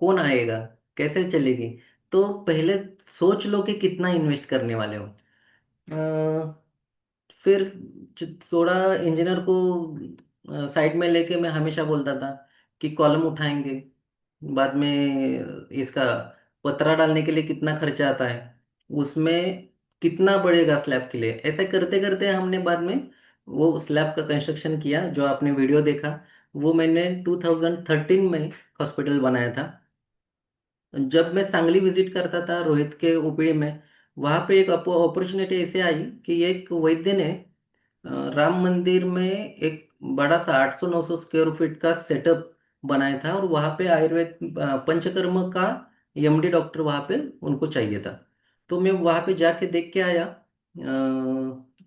कौन आएगा, कैसे चलेगी। तो पहले सोच लो कि कितना इन्वेस्ट करने वाले हो। फिर थोड़ा इंजीनियर को साइड में लेके मैं हमेशा बोलता था कि कॉलम उठाएंगे, बाद में इसका पतरा डालने के लिए कितना खर्चा आता है, उसमें कितना बढ़ेगा स्लैब के लिए। ऐसे करते करते हमने बाद में वो स्लैब का कंस्ट्रक्शन किया, जो आपने वीडियो देखा वो मैंने 2013 में हॉस्पिटल बनाया था। जब मैं सांगली विजिट करता था रोहित के ओपीडी में, वहाँ पे एक अपॉर्चुनिटी ऐसे आई कि एक वैद्य ने अ, राम मंदिर में एक बड़ा सा 800-900 स्क्वायर फीट का सेटअप बनाया था, और वहाँ पे आयुर्वेद पंचकर्म का एमडी डॉक्टर वहाँ पे उनको चाहिए था। तो मैं वहाँ पे जाके देख के आया।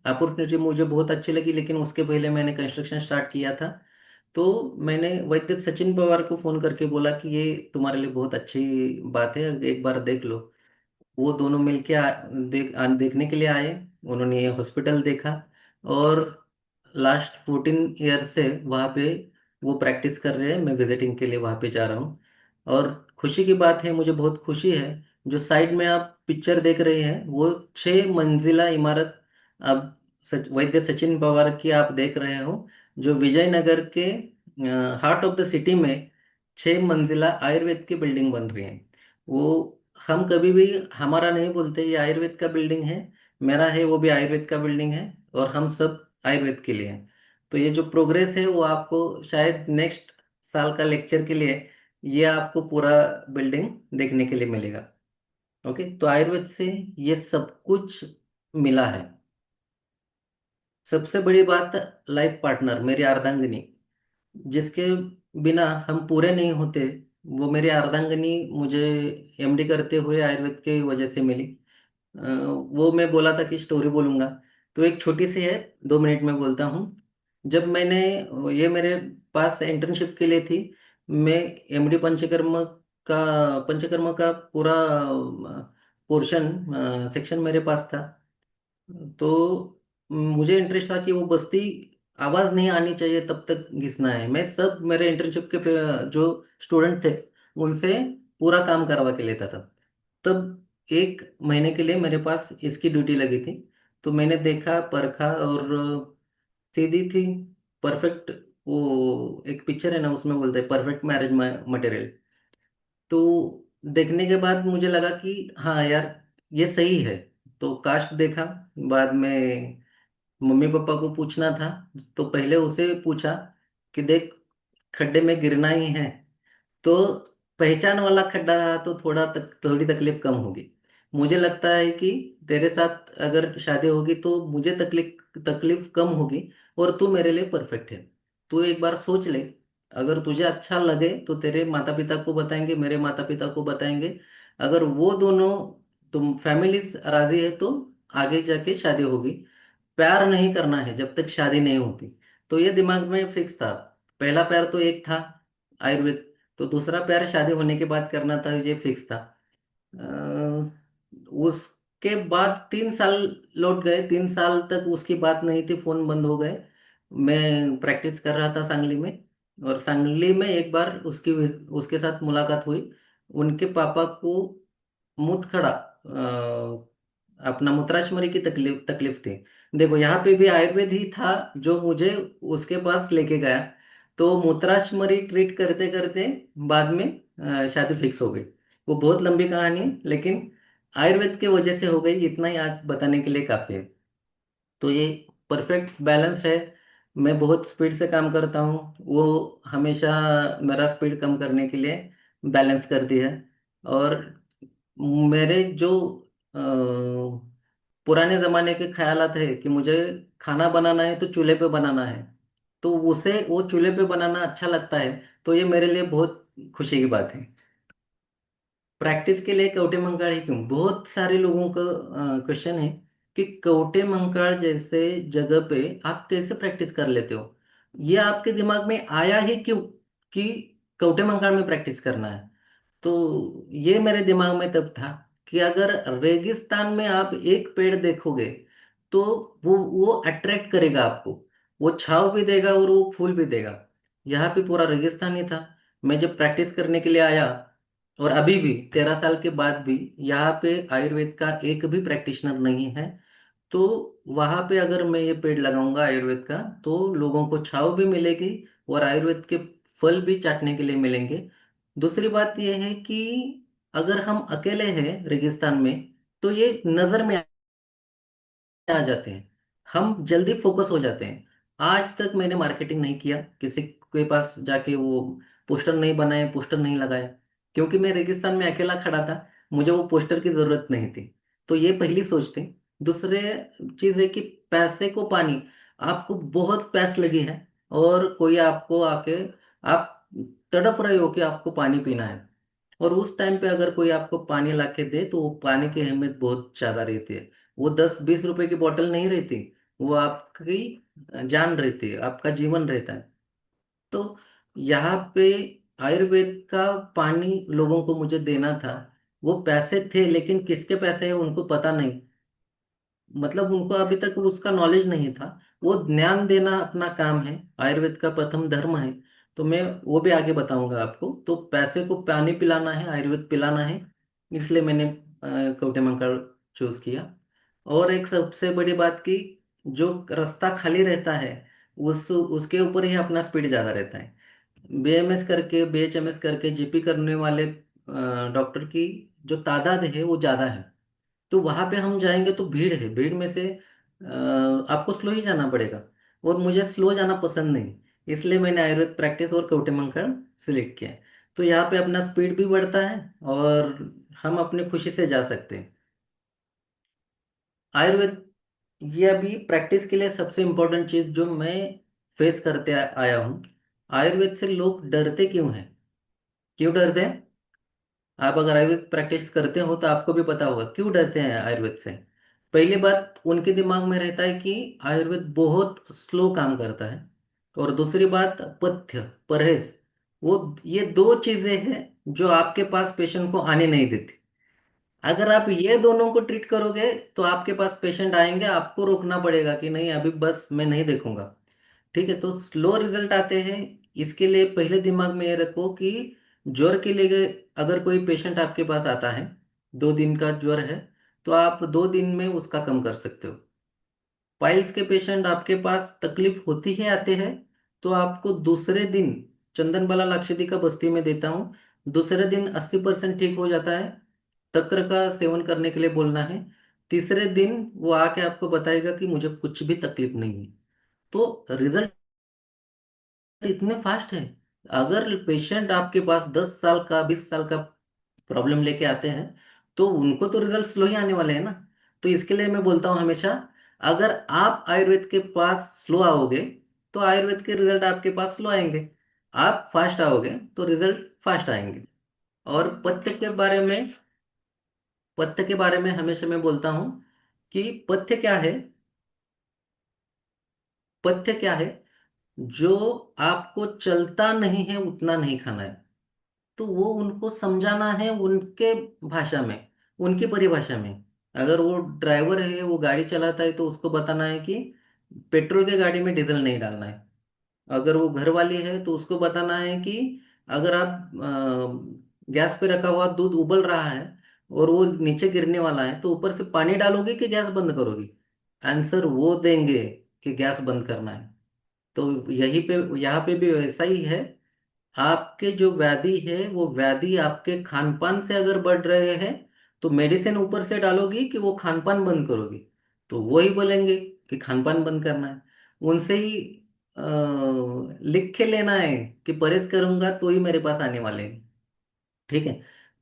अपॉर्चुनिटी मुझे बहुत अच्छी लगी, लेकिन उसके पहले मैंने कंस्ट्रक्शन स्टार्ट किया था। तो मैंने वैद्य सचिन पवार को फोन करके बोला कि ये तुम्हारे लिए बहुत अच्छी बात है, एक बार देख लो। वो दोनों मिलके देखने के लिए आए। उन्होंने ये हॉस्पिटल देखा, और लास्ट 14 ईयर से वहाँ पे वो प्रैक्टिस कर रहे हैं। मैं विजिटिंग के लिए वहाँ पे जा रहा हूँ। और खुशी की बात है, मुझे बहुत खुशी है, जो साइड में आप पिक्चर देख रहे हैं वो 6 मंजिला इमारत, अब वैद्य सचिन पवार की आप देख रहे हो, जो विजयनगर के हार्ट ऑफ द सिटी में 6 मंजिला आयुर्वेद की बिल्डिंग बन रही है। वो हम कभी भी हमारा नहीं बोलते, ये आयुर्वेद का बिल्डिंग है, मेरा है वो भी आयुर्वेद का बिल्डिंग है, और हम सब आयुर्वेद के लिए हैं। तो ये जो प्रोग्रेस है वो आपको शायद नेक्स्ट साल का लेक्चर के लिए ये आपको पूरा बिल्डिंग देखने के लिए मिलेगा। ओके, तो आयुर्वेद से ये सब कुछ मिला है। सबसे बड़ी बात, लाइफ पार्टनर मेरी अर्धांगिनी, जिसके बिना हम पूरे नहीं होते, वो मेरी अर्धांगिनी मुझे एमडी करते हुए आयुर्वेद के वजह से मिली। वो मैं बोला था कि स्टोरी बोलूंगा, तो एक छोटी सी है, 2 मिनट में बोलता हूँ। जब मैंने, ये मेरे पास इंटर्नशिप के लिए थी, मैं एमडी पंचकर्म का पूरा पोर्शन सेक्शन मेरे पास था। तो मुझे इंटरेस्ट था कि वो बस्ती आवाज नहीं आनी चाहिए तब तक घिसना है। मैं सब मेरे इंटर्नशिप के जो स्टूडेंट थे उनसे पूरा काम करवा के लेता था। तब 1 महीने के लिए मेरे पास इसकी ड्यूटी लगी थी। तो मैंने देखा, परखा, और सीधी थी, परफेक्ट। वो एक पिक्चर है ना, उसमें बोलते हैं परफेक्ट मैरिज मटेरियल। तो देखने के बाद मुझे लगा कि हाँ यार, ये सही है। तो कास्ट देखा, बाद में मम्मी पापा को पूछना था, तो पहले उसे पूछा कि देख, खड्डे में गिरना ही है, तो पहचान वाला खड्डा रहा तो थोड़ी तकलीफ कम होगी। मुझे लगता है कि तेरे साथ अगर शादी होगी तो मुझे तकलीफ तकलीफ कम होगी, और तू मेरे लिए परफेक्ट है। तू एक बार सोच ले, अगर तुझे अच्छा लगे तो तेरे माता पिता को बताएंगे, मेरे माता पिता को बताएंगे। अगर वो दोनों, तुम फैमिली राजी है तो आगे जाके शादी होगी। प्यार नहीं करना है जब तक शादी नहीं होती। तो ये दिमाग में फिक्स था। पहला प्यार तो एक था, आयुर्वेद। तो दूसरा प्यार शादी होने के बाद करना था, ये फिक्स था। उसके बाद 3 साल लौट गए, 3 साल तक उसकी बात नहीं थी, फोन बंद हो गए। मैं प्रैक्टिस कर रहा था सांगली में, और सांगली में एक बार उसके साथ मुलाकात हुई। उनके पापा को मुतखड़ा, अपना मूत्राशमरी की तकलीफ तकलीफ थी। देखो, यहाँ पे भी आयुर्वेद ही था जो मुझे उसके पास लेके गया। तो मूत्राशमरी ट्रीट करते करते बाद में शादी फिक्स हो गई। वो बहुत लंबी कहानी है, लेकिन आयुर्वेद के वजह से हो गई, इतना ही आज बताने के लिए काफी है। तो ये परफेक्ट बैलेंस है। मैं बहुत स्पीड से काम करता हूँ, वो हमेशा मेरा स्पीड कम करने के लिए बैलेंस करती है। और मेरे जो अ, पुराने जमाने के ख्यालात है कि मुझे खाना बनाना है तो चूल्हे पे बनाना है, तो उसे वो चूल्हे पे बनाना अच्छा लगता है। तो ये मेरे लिए बहुत खुशी की बात है। प्रैक्टिस के लिए कवटे मंकाड़ ही क्यों, बहुत सारे लोगों का क्वेश्चन है कि कवटे मंकाड़ जैसे जगह पे आप कैसे प्रैक्टिस कर लेते हो। ये आपके दिमाग में आया ही क्यों कि कवटे मंकाड़ में प्रैक्टिस करना है। तो ये मेरे दिमाग में तब था कि अगर रेगिस्तान में आप एक पेड़ देखोगे तो वो अट्रैक्ट करेगा आपको। वो छांव भी देगा और वो फूल भी देगा। यहाँ पे पूरा रेगिस्तान ही था। मैं जब प्रैक्टिस करने के लिए आया, और अभी भी 13 साल के बाद भी यहाँ पे आयुर्वेद का एक भी प्रैक्टिशनर नहीं है। तो वहां पे अगर मैं ये पेड़ लगाऊंगा आयुर्वेद का, तो लोगों को छांव भी मिलेगी, और आयुर्वेद के फल भी चाटने के लिए मिलेंगे। दूसरी बात यह है कि अगर हम अकेले हैं रेगिस्तान में, तो ये नजर में आ जाते हैं, हम जल्दी फोकस हो जाते हैं। आज तक मैंने मार्केटिंग नहीं किया, किसी के पास जाके वो पोस्टर नहीं बनाए, पोस्टर नहीं लगाए, क्योंकि मैं रेगिस्तान में अकेला खड़ा था, मुझे वो पोस्टर की जरूरत नहीं थी। तो ये पहली सोच थी। दूसरे चीज है कि पैसे को पानी, आपको बहुत प्यास लगी है और कोई आपको आके, आप तड़प रहे हो कि आपको पानी पीना है, और उस टाइम पे अगर कोई आपको पानी ला के दे तो वो पानी की अहमियत बहुत ज्यादा रहती है। वो 10-20 रुपए की बोतल नहीं रहती, वो आपकी जान रहती है, आपका जीवन रहता है। तो यहाँ पे आयुर्वेद का पानी लोगों को मुझे देना था। वो पैसे थे, लेकिन किसके पैसे हैं उनको पता नहीं, मतलब उनको अभी तक उसका नॉलेज नहीं था। वो ज्ञान देना अपना काम है, आयुर्वेद का प्रथम धर्म है। तो मैं वो भी आगे बताऊंगा आपको। तो पैसे को पानी पिलाना है, आयुर्वेद पिलाना है, इसलिए मैंने कवटेमंकाल चूज किया। और एक सबसे बड़ी बात की, जो रास्ता खाली रहता है उस उसके ऊपर ही अपना स्पीड ज़्यादा रहता है। बीएमएस करके, बीएचएमएस करके जीपी करने वाले डॉक्टर की जो तादाद है वो ज़्यादा है। तो वहां पे हम जाएंगे तो भीड़ है, भीड़ में से आपको स्लो ही जाना पड़ेगा, और मुझे स्लो जाना पसंद नहीं, इसलिए मैंने आयुर्वेद प्रैक्टिस और कवटेमंकाल सिलेक्ट किया है। तो यहाँ पे अपना स्पीड भी बढ़ता है और हम अपनी खुशी से जा सकते हैं। आयुर्वेद, ये अभी प्रैक्टिस के लिए सबसे इम्पोर्टेंट चीज जो मैं फेस करते आया हूँ, आयुर्वेद से लोग डरते क्यों हैं? क्यों डरते हैं? आप अगर आयुर्वेद प्रैक्टिस करते हो तो आपको भी पता होगा क्यों डरते हैं आयुर्वेद से। पहली बात, उनके दिमाग में रहता है कि आयुर्वेद बहुत स्लो काम करता है। और दूसरी बात, पथ्य, परहेज, वो ये दो चीजें हैं जो आपके पास पेशेंट को आने नहीं देती। अगर आप ये दोनों को ट्रीट करोगे तो आपके पास पेशेंट आएंगे, आपको रोकना पड़ेगा कि नहीं अभी बस मैं नहीं देखूंगा। ठीक है, तो स्लो रिजल्ट आते हैं। इसके लिए पहले दिमाग में ये रखो कि ज्वर के लिए अगर कोई पेशेंट आपके पास आता है, 2 दिन का ज्वर है, तो आप 2 दिन में उसका कम कर सकते हो। पाइल्स के पेशेंट आपके पास तकलीफ होती है आते हैं, तो आपको दूसरे दिन, चंदन बाला लाक्षिती का बस्ती में देता हूँ, दूसरे दिन 80% ठीक हो जाता है। तक्र का सेवन करने के लिए बोलना है। तीसरे दिन वो आके आपको बताएगा कि मुझे कुछ भी तकलीफ नहीं है। तो रिजल्ट इतने फास्ट है। अगर पेशेंट आपके पास 10 साल का, 20 साल का प्रॉब्लम लेके आते हैं, तो उनको तो रिजल्ट स्लो ही आने वाले हैं ना। तो इसके लिए मैं बोलता हूँ हमेशा, अगर आप आयुर्वेद के पास स्लो आओगे तो आयुर्वेद के रिजल्ट आपके पास स्लो आएंगे। आप फास्ट आओगे तो रिजल्ट फास्ट आएंगे। और पथ्य के बारे में हमेशा मैं बोलता हूँ कि पथ्य क्या है? पथ्य क्या है? जो आपको चलता नहीं है उतना नहीं खाना है। तो वो उनको समझाना है उनके भाषा में, उनकी परिभाषा में। अगर वो ड्राइवर है, वो गाड़ी चलाता है, तो उसको बताना है कि पेट्रोल के गाड़ी में डीजल नहीं डालना है। अगर वो घर वाली है तो उसको बताना है कि अगर आप गैस पे रखा हुआ दूध उबल रहा है और वो नीचे गिरने वाला है, तो ऊपर से पानी डालोगे कि गैस बंद करोगी? आंसर वो देंगे कि गैस बंद करना है। तो यहीं पे, यहाँ पे भी वैसा ही है। आपके जो व्याधि है वो व्याधि आपके खान पान से अगर बढ़ रहे हैं, तो मेडिसिन ऊपर से डालोगी कि वो खान पान बंद करोगी? तो वो ही बोलेंगे कि खान पान बंद करना है। उनसे ही अ, लिख के लेना है कि परहेज करूंगा तो ही मेरे पास आने वाले हैं। ठीक है,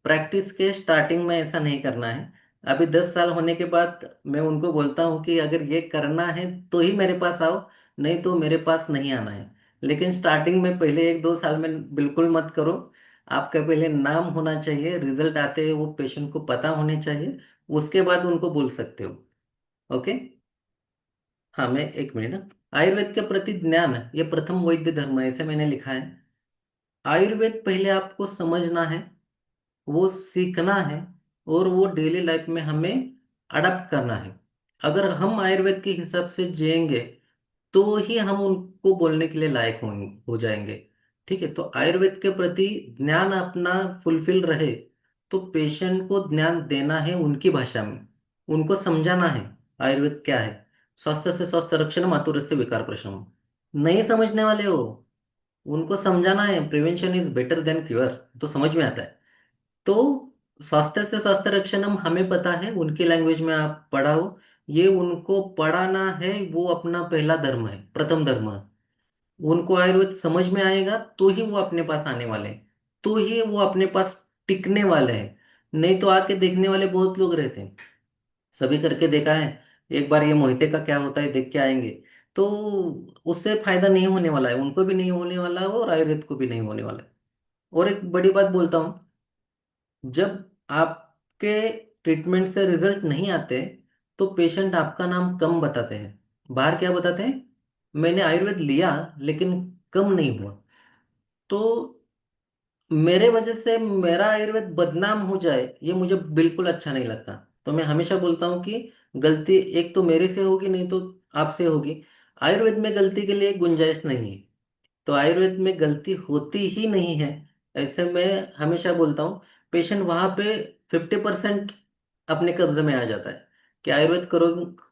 प्रैक्टिस के स्टार्टिंग में ऐसा नहीं करना है। अभी 10 साल होने के बाद मैं उनको बोलता हूँ कि अगर ये करना है तो ही मेरे पास आओ, नहीं तो मेरे पास नहीं आना है। लेकिन स्टार्टिंग में पहले 1-2 साल में बिल्कुल मत करो। आपका पहले नाम होना चाहिए, रिजल्ट आते हैं वो पेशेंट को पता होने चाहिए, उसके बाद उनको बोल सकते हो। ओके। हाँ, मैं 1 मिनट ना। आयुर्वेद के प्रति ज्ञान, ये प्रथम वैद्य धर्म है, ऐसे मैंने लिखा है। आयुर्वेद पहले आपको समझना है, वो सीखना है, और वो डेली लाइफ में हमें अडॉप्ट करना है। अगर हम आयुर्वेद के हिसाब से जिएंगे तो ही हम उनको बोलने के लिए लायक होंगे, हो जाएंगे। ठीक है, तो आयुर्वेद के प्रति ज्ञान अपना फुलफिल रहे, तो पेशेंट को ज्ञान देना है उनकी भाषा में, उनको समझाना है आयुर्वेद क्या है। स्वास्थ्य से स्वास्थ्य रक्षण, मातुरस्य विकार प्रशमन। नहीं समझने वाले हो, उनको समझाना है prevention is better than cure, तो समझ में आता है। तो स्वास्थ्य से स्वास्थ्य रक्षणम हमें पता है, उनकी लैंग्वेज में आप पढ़ाओ, ये उनको पढ़ाना है, वो अपना पहला धर्म है, प्रथम धर्म है। उनको आयुर्वेद समझ में आएगा तो ही वो अपने पास आने वाले हैं, तो ही वो अपने पास टिकने वाले हैं। नहीं तो आके देखने वाले बहुत लोग रहते हैं, सभी करके देखा है। एक बार ये मोहिते का क्या होता है देख के आएंगे, तो उससे फायदा नहीं होने वाला है, उनको भी नहीं होने वाला है और आयुर्वेद को भी नहीं होने वाला है। और एक बड़ी बात बोलता हूँ, जब आपके ट्रीटमेंट से रिजल्ट नहीं आते तो पेशेंट आपका नाम कम बताते हैं। बाहर क्या बताते हैं, मैंने आयुर्वेद लिया लेकिन कम नहीं हुआ। तो मेरे वजह से मेरा आयुर्वेद बदनाम हो जाए, ये मुझे बिल्कुल अच्छा नहीं लगता। तो मैं हमेशा बोलता हूँ कि गलती एक तो मेरे से होगी, नहीं तो आपसे होगी। आयुर्वेद में गलती के लिए गुंजाइश नहीं है, तो आयुर्वेद में गलती होती ही नहीं है। ऐसे में हमेशा बोलता हूँ, पेशेंट वहां पे 50% अपने कब्जे में आ जाता है कि आयुर्वेद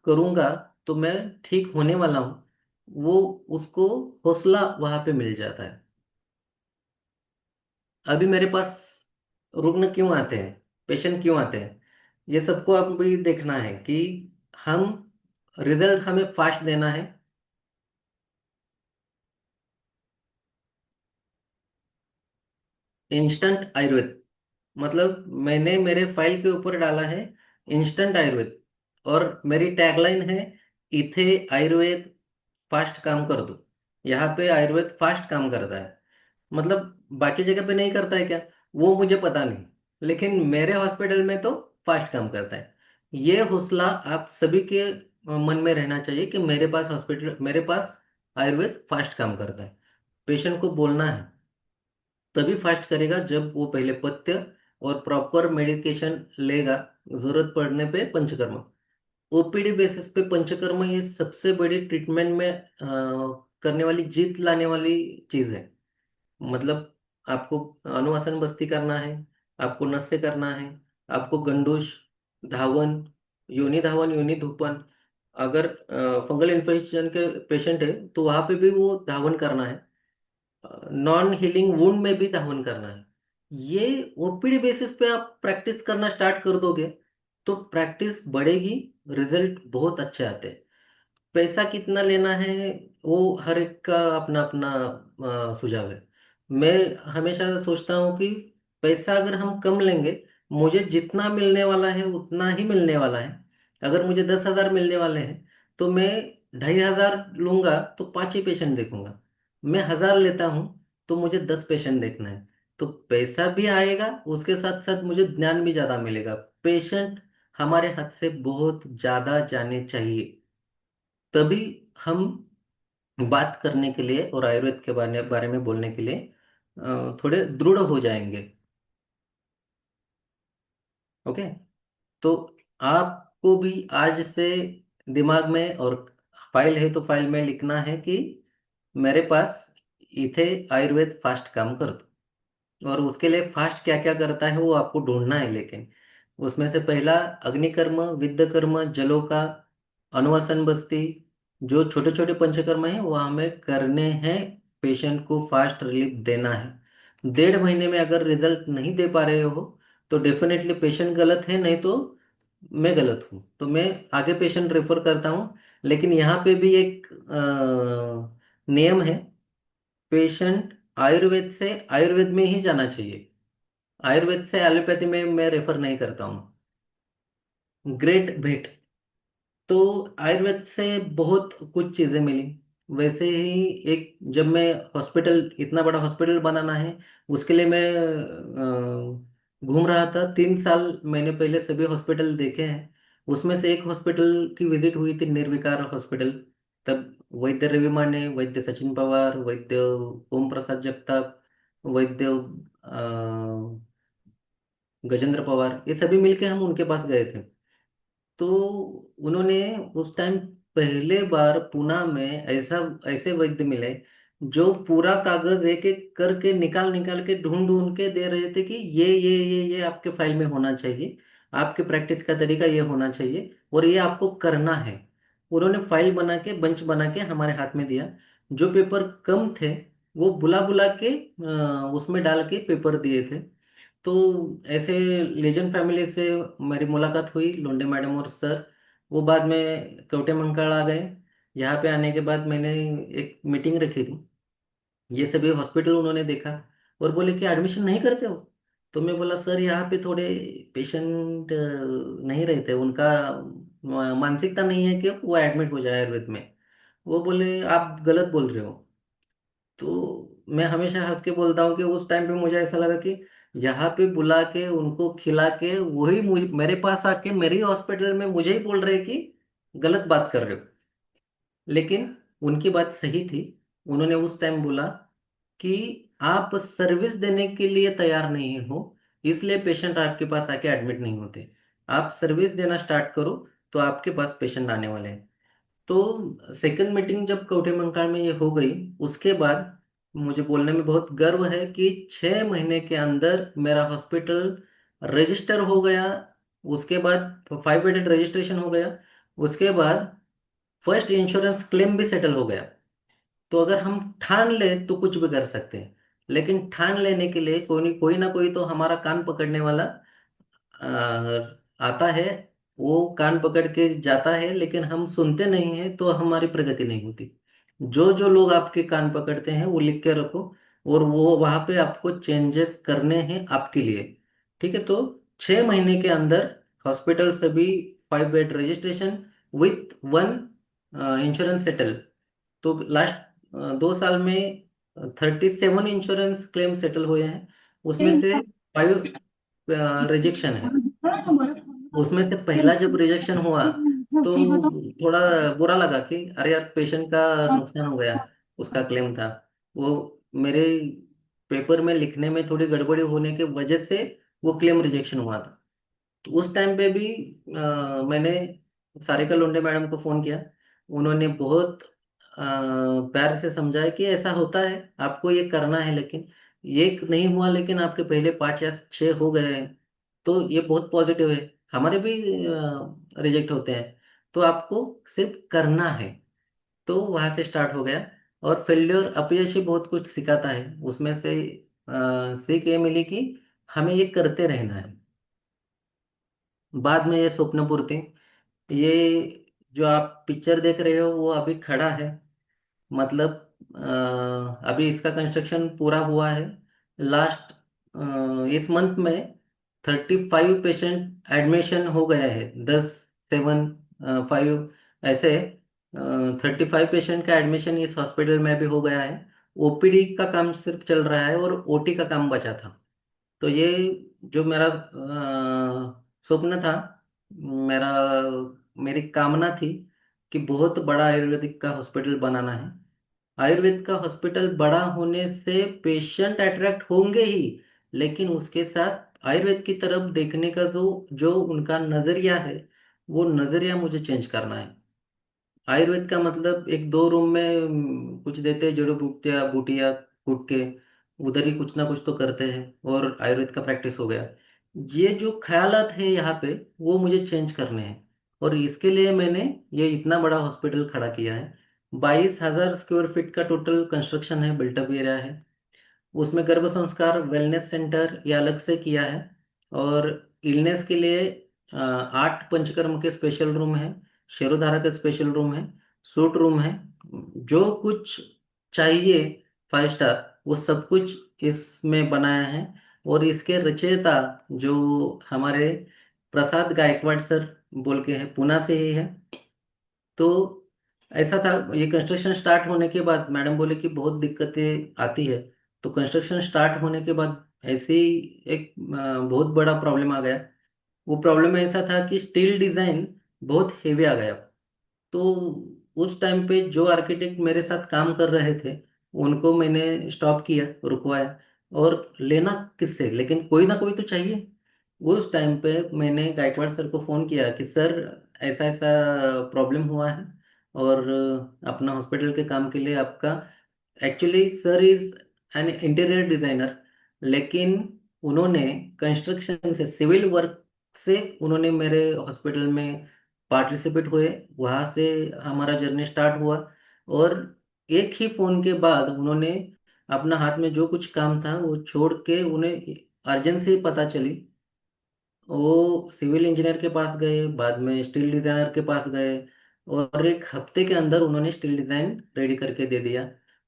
करूंगा तो मैं ठीक होने वाला हूँ। वो उसको हौसला वहां पे मिल जाता है। अभी मेरे पास रुग्ण क्यों आते हैं, पेशेंट क्यों आते हैं, ये सबको अब भी देखना है कि हम रिजल्ट हमें फास्ट देना है। इंस्टेंट आयुर्वेद, मतलब मैंने मेरे फाइल के ऊपर डाला है इंस्टेंट आयुर्वेद, और मेरी टैगलाइन है, इथे आयुर्वेद फास्ट काम कर दो। यहाँ पे आयुर्वेद फास्ट काम करता है, मतलब बाकी जगह पे नहीं करता है क्या, वो मुझे पता नहीं, लेकिन मेरे हॉस्पिटल में तो फास्ट काम करता है। ये हौसला आप सभी के मन में रहना चाहिए कि मेरे पास हॉस्पिटल, मेरे पास आयुर्वेद फास्ट काम करता है। पेशेंट को बोलना है, तभी फास्ट करेगा जब वो पहले पथ्य और प्रॉपर मेडिकेशन लेगा। जरूरत पड़ने पे पंचकर्म, ओपीडी बेसिस पे पंचकर्म, ये सबसे बड़ी ट्रीटमेंट में करने वाली, जीत लाने वाली चीज है। मतलब आपको अनुवासन बस्ती करना है, आपको नस्य करना है, आपको गंडूश, धावन, योनि धावन, योनि धूपन, अगर फंगल इन्फेक्शन के पेशेंट है तो वहां पे भी वो धावन करना है। नॉन हीलिंग वुंड में भी धावन करना है। ये ओपीडी बेसिस पे आप प्रैक्टिस करना स्टार्ट कर दोगे तो प्रैक्टिस बढ़ेगी, रिजल्ट बहुत अच्छे आते हैं। पैसा कितना लेना है वो हर एक का अपना अपना सुझाव है। मैं हमेशा सोचता हूँ कि पैसा अगर हम कम लेंगे, मुझे जितना मिलने वाला है उतना ही मिलने वाला है। अगर मुझे 10,000 मिलने वाले हैं तो मैं 2,500 लूंगा तो 5 ही पेशेंट देखूंगा। मैं 1,000 लेता हूँ तो मुझे 10 पेशेंट देखना है। तो पैसा भी आएगा, उसके साथ साथ मुझे ज्ञान भी ज्यादा मिलेगा। पेशेंट हमारे हाथ से बहुत ज्यादा जाने चाहिए, तभी हम बात करने के लिए और आयुर्वेद के बारे बारे में बोलने के लिए थोड़े दृढ़ हो जाएंगे। ओके। तो आपको भी आज से दिमाग में, और फाइल है तो फाइल में लिखना है कि मेरे पास इथे आयुर्वेद फास्ट काम कर दो। और उसके लिए फास्ट क्या क्या करता है वो आपको ढूंढना है, लेकिन उसमें से पहला अग्निकर्म, विद्यकर्म, जलों का, अनुवासन बस्ती, जो छोटे छोटे पंचकर्म हैं वो हमें करने हैं। पेशेंट को फास्ट रिलीफ देना है। 1.5 महीने में अगर रिजल्ट नहीं दे पा रहे हो तो डेफिनेटली पेशेंट गलत है, नहीं तो मैं गलत हूँ, तो मैं आगे पेशेंट रेफर करता हूँ। लेकिन यहाँ पे भी एक नियम है, पेशेंट आयुर्वेद से आयुर्वेद में ही जाना चाहिए। आयुर्वेद से एलोपैथी में मैं रेफर नहीं करता हूँ। ग्रेट भेट, तो आयुर्वेद से बहुत कुछ चीजें मिली। वैसे ही एक, जब मैं हॉस्पिटल, इतना बड़ा हॉस्पिटल बनाना है उसके लिए मैं घूम रहा था 3 साल, मैंने पहले सभी हॉस्पिटल देखे हैं। उसमें से एक हॉस्पिटल की विजिट हुई थी, निर्विकार हॉस्पिटल। तब वैद्य रवि माने, वैद्य सचिन पवार, वैद्य ओम प्रसाद जगताप, वैद्य गजेंद्र पवार, ये सभी मिलके हम उनके पास गए थे। तो उन्होंने उस टाइम पहले बार पुणे में ऐसा, ऐसे वैद्य मिले जो पूरा कागज एक एक करके निकाल निकाल के ढूंढ ढूंढ के दे रहे थे कि ये आपके फाइल में होना चाहिए, आपके प्रैक्टिस का तरीका ये होना चाहिए और ये आपको करना है। उन्होंने फाइल बना के, बंच बना के हमारे हाथ में दिया। जो पेपर कम थे वो बुला बुला के उसमें डाल के पेपर दिए थे। तो ऐसे लेजेंड फैमिली से मेरी मुलाकात हुई, लोंडे मैडम और सर। वो बाद में कवटे मंकाल आ गए। यहाँ पे आने के बाद मैंने एक मीटिंग रखी थी, ये सभी हॉस्पिटल उन्होंने देखा और बोले कि एडमिशन नहीं करते हो। तो मैं बोला सर यहाँ पे थोड़े पेशेंट नहीं रहते, उनका मानसिकता नहीं है कि वो एडमिट हो जाए आयुर्वेद में। वो बोले आप गलत बोल रहे हो। तो मैं हमेशा हंस के बोलता हूँ कि उस टाइम पे मुझे ऐसा लगा कि यहाँ पे बुला के उनको खिला के वही मुझे मेरे पास आके मेरे ही हॉस्पिटल में मुझे ही बोल रहे कि गलत बात कर रहे हो। लेकिन उनकी बात सही थी। उन्होंने उस टाइम बोला कि आप सर्विस देने के लिए तैयार नहीं हो, इसलिए पेशेंट आपके पास आके एडमिट नहीं होते। आप सर्विस देना स्टार्ट करो तो आपके पास पेशेंट आने वाले हैं। तो सेकंड मीटिंग जब कवठेमंकाल में ये हो गई, उसके बाद मुझे बोलने में बहुत गर्व है कि 6 महीने के अंदर मेरा हॉस्पिटल रजिस्टर हो गया। उसके बाद 5 एडेड रजिस्ट्रेशन हो गया। उसके बाद फर्स्ट इंश्योरेंस क्लेम भी सेटल हो गया। तो अगर हम ठान ले तो कुछ भी कर सकते हैं, लेकिन ठान लेने के लिए कोई ना कोई तो हमारा कान पकड़ने वाला आता है। वो कान पकड़ के जाता है, लेकिन हम सुनते नहीं हैं तो हमारी प्रगति नहीं होती। जो जो लोग आपके कान पकड़ते हैं वो लिख के रखो, और वो वहां पे आपको चेंजेस करने हैं आपके लिए। ठीक है, तो 6 महीने के अंदर हॉस्पिटल सभी 5 bed registration with one insurance settle. तो लास्ट 2 साल में 37 इंश्योरेंस क्लेम सेटल हुए हैं। उसमें से 5 रिजेक्शन है। उसमें से पहला जब रिजेक्शन हुआ तो थोड़ा बुरा लगा कि अरे यार पेशेंट का नुकसान हो गया। उसका क्लेम था वो, मेरे पेपर में लिखने में थोड़ी गड़बड़ी होने की वजह से वो क्लेम रिजेक्शन हुआ था। तो उस टाइम पे भी मैंने सारिका लोंडे मैडम को फोन किया। उन्होंने बहुत प्यार से समझाया कि ऐसा होता है, आपको ये करना है, लेकिन ये नहीं हुआ, लेकिन आपके पहले 5 या 6 हो गए हैं, तो ये बहुत पॉजिटिव है। हमारे भी रिजेक्ट होते हैं, तो आपको सिर्फ करना है। तो वहां से स्टार्ट हो गया। और फेल्योर अपयश ही बहुत कुछ सिखाता है। उसमें से सीख ये मिली कि हमें ये करते रहना है। बाद में ये स्वप्न पूर्ति, ये जो आप पिक्चर देख रहे हो वो अभी खड़ा है। मतलब अभी इसका कंस्ट्रक्शन पूरा हुआ है। लास्ट इस मंथ में 35 पेशेंट एडमिशन हो गया है। 10, 7, 5 ऐसे 35 पेशेंट का एडमिशन इस हॉस्पिटल में भी हो गया है। ओपीडी का काम सिर्फ चल रहा है और ओटी का काम बचा था। तो ये जो मेरा स्वप्न था, मेरा मेरी कामना थी कि बहुत बड़ा आयुर्वेदिक का हॉस्पिटल बनाना है। आयुर्वेद का हॉस्पिटल बड़ा होने से पेशेंट अट्रैक्ट होंगे ही, लेकिन उसके साथ आयुर्वेद की तरफ देखने का जो जो उनका नजरिया है, वो नजरिया मुझे चेंज करना है। आयुर्वेद का मतलब एक दो रूम में कुछ देते हैं, जड़ी बूटियाँ बूटियाँ कूट के उधर ही कुछ ना कुछ तो करते हैं और आयुर्वेद का प्रैक्टिस हो गया। ये जो ख्यालात है यहाँ पे, वो मुझे चेंज करने हैं। और इसके लिए मैंने ये इतना बड़ा हॉस्पिटल खड़ा किया है। 22,000 स्क्वायर फीट का टोटल कंस्ट्रक्शन है, बिल्टअप एरिया है। उसमें गर्भ संस्कार वेलनेस सेंटर ये अलग से किया है। और इलनेस के लिए 8 पंचकर्म के स्पेशल रूम है, शिरोधारा का स्पेशल रूम है, सूट रूम है। जो कुछ चाहिए 5 स्टार, वो सब कुछ इसमें बनाया है। और इसके रचयिता जो हमारे प्रसाद गायकवाड़ सर बोल के है, पुणे से ही है। तो ऐसा था, ये कंस्ट्रक्शन स्टार्ट होने के बाद मैडम बोले कि बहुत दिक्कतें आती है। तो कंस्ट्रक्शन स्टार्ट होने के बाद ऐसे ही एक बहुत बड़ा प्रॉब्लम आ गया। वो प्रॉब्लम ऐसा था कि स्टील डिजाइन बहुत हेवी आ गया। तो उस टाइम पे जो आर्किटेक्ट मेरे साथ काम कर रहे थे, उनको मैंने स्टॉप किया, रुकवाया। और लेना किससे, लेकिन कोई ना कोई तो चाहिए। उस टाइम पे मैंने गायकवाड़ सर को फ़ोन किया कि सर ऐसा ऐसा प्रॉब्लम हुआ है, और अपना हॉस्पिटल के काम के लिए आपका, actually sir is an interior designer, लेकिन उन्होंने कंस्ट्रक्शन से, सिविल वर्क से उन्होंने मेरे हॉस्पिटल में पार्टिसिपेट हुए। वहाँ से हमारा जर्नी स्टार्ट हुआ। और एक ही फ़ोन के बाद उन्होंने अपना हाथ में जो कुछ काम था वो छोड़ के, उन्हें अर्जेंसी पता चली वो सिविल इंजीनियर के पास गए, बाद में स्टील डिजाइनर के पास गए, और एक हफ्ते के अंदर उन्होंने स्टील डिजाइन रेडी करके दे दिया।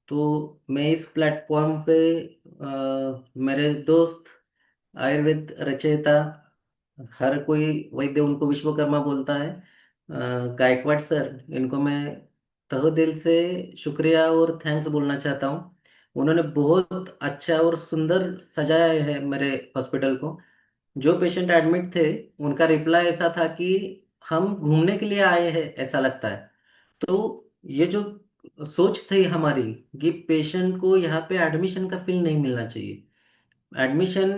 तो मैं इस प्लेटफॉर्म पे मेरे दोस्त, आयुर्वेद रचयिता, हर कोई वैद्य उनको विश्वकर्मा बोलता है, गायकवाड़ सर, इनको मैं तहे दिल से शुक्रिया और थैंक्स बोलना चाहता हूँ। उन्होंने बहुत अच्छा और सुंदर सजाया है मेरे हॉस्पिटल को। जो पेशेंट एडमिट थे, उनका रिप्लाई ऐसा था कि हम घूमने के लिए आए हैं ऐसा लगता है। तो ये जो सोच थी हमारी कि पेशेंट को यहाँ पे एडमिशन का फील नहीं मिलना चाहिए। एडमिशन,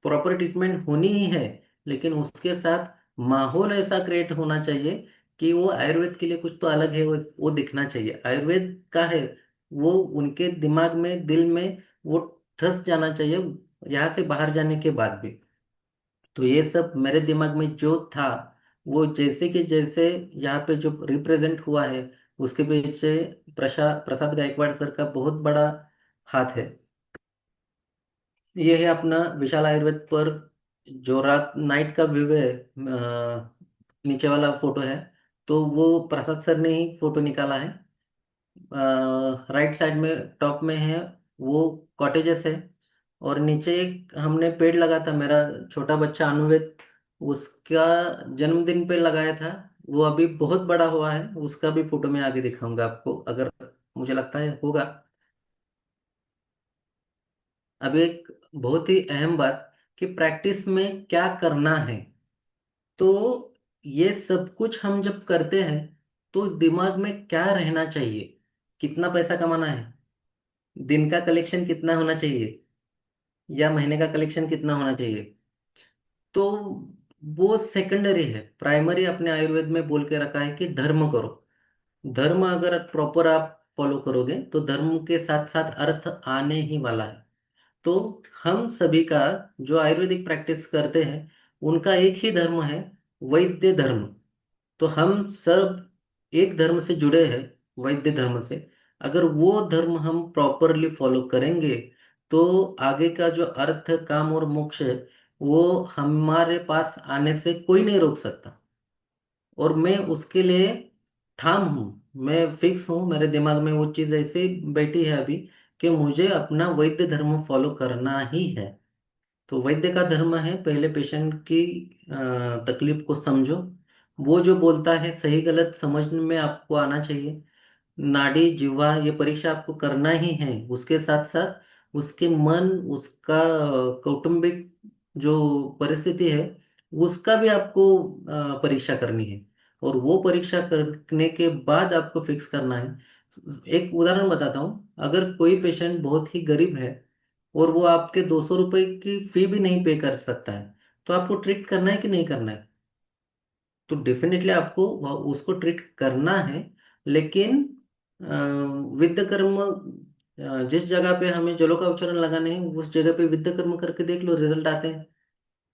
प्रॉपर ट्रीटमेंट होनी ही है, लेकिन उसके साथ माहौल ऐसा क्रिएट होना चाहिए कि वो आयुर्वेद के लिए कुछ तो अलग है, वो दिखना चाहिए आयुर्वेद का है। वो उनके दिमाग में, दिल में वो ठस जाना चाहिए, यहाँ से बाहर जाने के बाद भी। तो ये सब मेरे दिमाग में जो था, वो जैसे कि जैसे यहाँ पे जो रिप्रेजेंट हुआ है, उसके पीछे प्रसाद प्रसाद गायकवाड़ सर का बहुत बड़ा हाथ है। ये है अपना विशाल आयुर्वेद पर जो रात नाइट का व्यू है, नीचे वाला फोटो है, तो वो प्रसाद सर ने ही फोटो निकाला है। राइट साइड में टॉप में है वो कॉटेजेस है, और नीचे एक हमने पेड़ लगा था, मेरा छोटा बच्चा अनुवेद, उसका जन्मदिन पे लगाया था। वो अभी बहुत बड़ा हुआ है, उसका भी फोटो मैं आगे दिखाऊंगा आपको, अगर मुझे लगता है होगा। अब एक बहुत ही अहम बात कि प्रैक्टिस में क्या करना है। तो ये सब कुछ हम जब करते हैं, तो दिमाग में क्या रहना चाहिए, कितना पैसा कमाना है, दिन का कलेक्शन कितना होना चाहिए, या महीने का कलेक्शन कितना होना चाहिए, तो वो सेकेंडरी है। प्राइमरी अपने आयुर्वेद में बोल के रखा है कि धर्म करो। धर्म अगर प्रॉपर आप फॉलो करोगे, तो धर्म के साथ साथ अर्थ आने ही वाला है। तो हम सभी का, जो आयुर्वेदिक प्रैक्टिस करते हैं, उनका एक ही धर्म है, वैद्य धर्म। तो हम सब एक धर्म से जुड़े हैं, वैद्य धर्म से। अगर वो धर्म हम प्रॉपरली फॉलो करेंगे, तो आगे का जो अर्थ, काम और मोक्ष है, वो हमारे पास आने से कोई नहीं रोक सकता। और मैं उसके लिए ठाम हूँ, मैं फिक्स हूँ, मेरे दिमाग में वो चीज़ ऐसे बैठी है अभी कि मुझे अपना वैद्य धर्म फॉलो करना ही है। तो वैद्य का धर्म है, पहले पेशेंट की तकलीफ को समझो। वो जो बोलता है सही गलत समझने में आपको आना चाहिए। नाड़ी जिह्वा ये परीक्षा आपको करना ही है, उसके साथ साथ उसके मन, उसका कौटुंबिक जो परिस्थिति है, उसका भी आपको परीक्षा करनी है। और वो परीक्षा करने के बाद आपको फिक्स करना है। एक उदाहरण बताता हूँ, अगर कोई पेशेंट बहुत ही गरीब है, और वो आपके 200 रुपए की फी भी नहीं पे कर सकता है, तो आपको ट्रीट करना है कि नहीं करना है? तो डेफिनेटली आपको उसको ट्रीट करना है। लेकिन विद्य कर्म, जिस जगह पे हमें जलों का उच्चारण लगाने हैं, उस जगह पे विद्य कर्म करके देख लो, रिजल्ट आते हैं।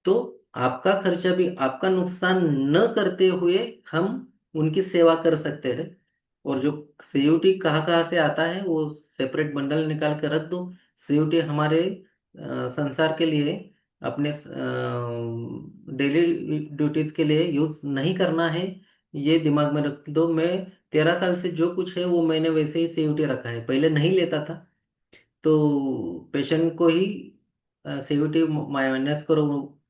तो आपका खर्चा भी, आपका नुकसान न करते हुए हम उनकी सेवा कर सकते हैं। और जो सीयूटी कहाँ कहाँ से आता है, वो सेपरेट बंडल निकाल कर रख दो। सीयूटी हमारे संसार के लिए, अपने डेली ड्यूटीज के लिए यूज नहीं करना है। ये दिमाग में रख दो। मैं 13 साल से जो कुछ है वो मैंने वैसे ही सीयूटी रखा है, पहले नहीं लेता था। तो पेशेंट को ही सीयूटी माइनस करो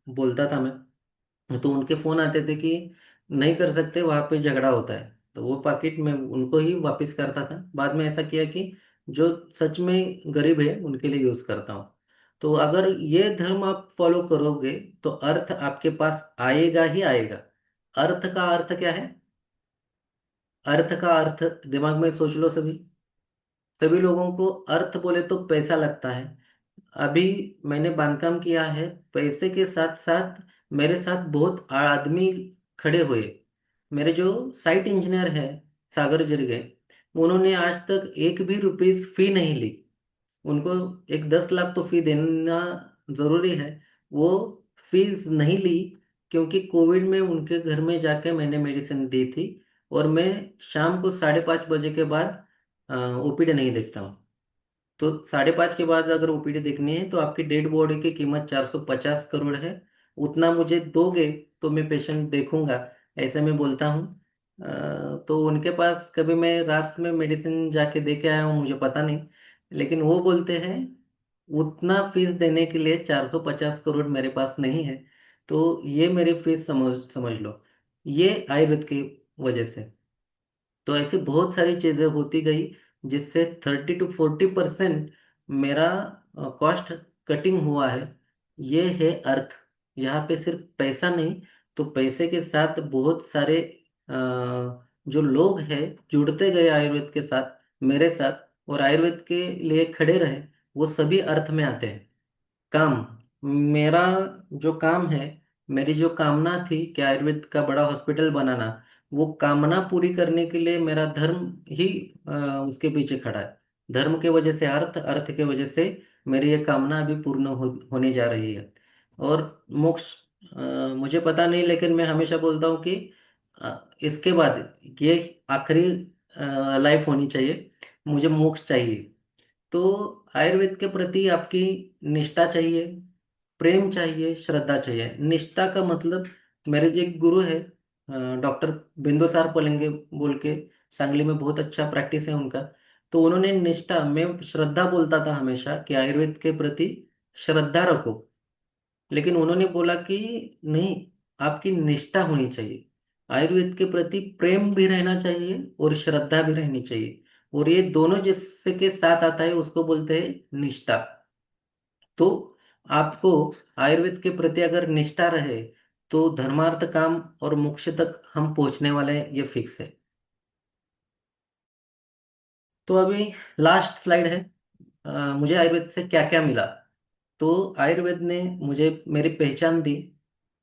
बोलता था मैं। तो उनके फोन आते थे कि नहीं कर सकते, वहां पे झगड़ा होता है। तो वो पाकिट में उनको ही वापस करता था। बाद में ऐसा किया कि जो सच में गरीब है उनके लिए यूज करता हूँ। तो अगर ये धर्म आप फॉलो करोगे, तो अर्थ आपके पास आएगा ही आएगा। अर्थ का अर्थ क्या है? अर्थ का अर्थ दिमाग में सोच लो सभी। सभी लोगों को अर्थ बोले तो पैसा लगता है। अभी मैंने बांधकाम किया है, पैसे के साथ साथ मेरे साथ बहुत आदमी खड़े हुए। मेरे जो साइट इंजीनियर है, सागर जिरगे, उन्होंने आज तक एक भी रुपीस फी नहीं ली। उनको एक 10 लाख तो फी देना जरूरी है, वो फीस नहीं ली। क्योंकि कोविड में उनके घर में जाके मैंने मेडिसिन दी थी, और मैं शाम को 5:30 बजे के बाद ओपीडी नहीं देखता हूँ। तो 5:30 के बाद अगर ओपीडी देखनी है, तो आपकी डेड बॉडी की कीमत 450 करोड़ है। उतना मुझे दोगे तो मैं पेशेंट देखूंगा, ऐसे मैं बोलता हूँ। तो उनके पास कभी मैं रात में मेडिसिन जाके दे के आया हूँ, मुझे पता नहीं, लेकिन वो बोलते हैं उतना फीस देने के लिए 450 करोड़ मेरे पास नहीं है। तो ये मेरी फीस समझ समझ लो, ये आयुर्वेद की वजह से। तो ऐसी बहुत सारी चीजें होती गई जिससे 30 to 40% मेरा कॉस्ट कटिंग हुआ है। ये है अर्थ। यहाँ पे सिर्फ पैसा नहीं, तो पैसे के साथ बहुत सारे अ, जो लोग हैं जुड़ते गए आयुर्वेद के साथ, मेरे साथ, और आयुर्वेद के लिए खड़े रहे, वो सभी अर्थ में आते हैं। काम, मेरा जो काम है, मेरी जो कामना थी कि आयुर्वेद का बड़ा हॉस्पिटल बनाना, वो कामना पूरी करने के लिए मेरा धर्म ही अ, उसके पीछे खड़ा है। धर्म के वजह से अर्थ, अर्थ के वजह से मेरी ये कामना अभी पूर्ण होने जा रही है। और मोक्ष, मुझे पता नहीं, लेकिन मैं हमेशा बोलता हूँ कि इसके बाद ये आखिरी लाइफ होनी चाहिए, मुझे मोक्ष चाहिए। तो आयुर्वेद के प्रति आपकी निष्ठा चाहिए, प्रेम चाहिए, श्रद्धा चाहिए। निष्ठा का मतलब, मेरे जो एक गुरु है डॉक्टर बिंदुसार पलंगे बोल के, सांगली में बहुत अच्छा प्रैक्टिस है उनका। तो उन्होंने निष्ठा, मैं श्रद्धा बोलता था हमेशा कि आयुर्वेद के प्रति श्रद्धा रखो, लेकिन उन्होंने बोला कि नहीं, आपकी निष्ठा होनी चाहिए, आयुर्वेद के प्रति प्रेम भी रहना चाहिए और श्रद्धा भी रहनी चाहिए, और ये दोनों जिसके साथ आता है उसको बोलते हैं निष्ठा। तो आपको आयुर्वेद के प्रति अगर निष्ठा रहे तो धर्मार्थ काम और मोक्ष तक हम पहुंचने वाले हैं, ये फिक्स है। तो अभी लास्ट स्लाइड है। मुझे आयुर्वेद से क्या क्या मिला। तो आयुर्वेद ने मुझे मेरी पहचान दी।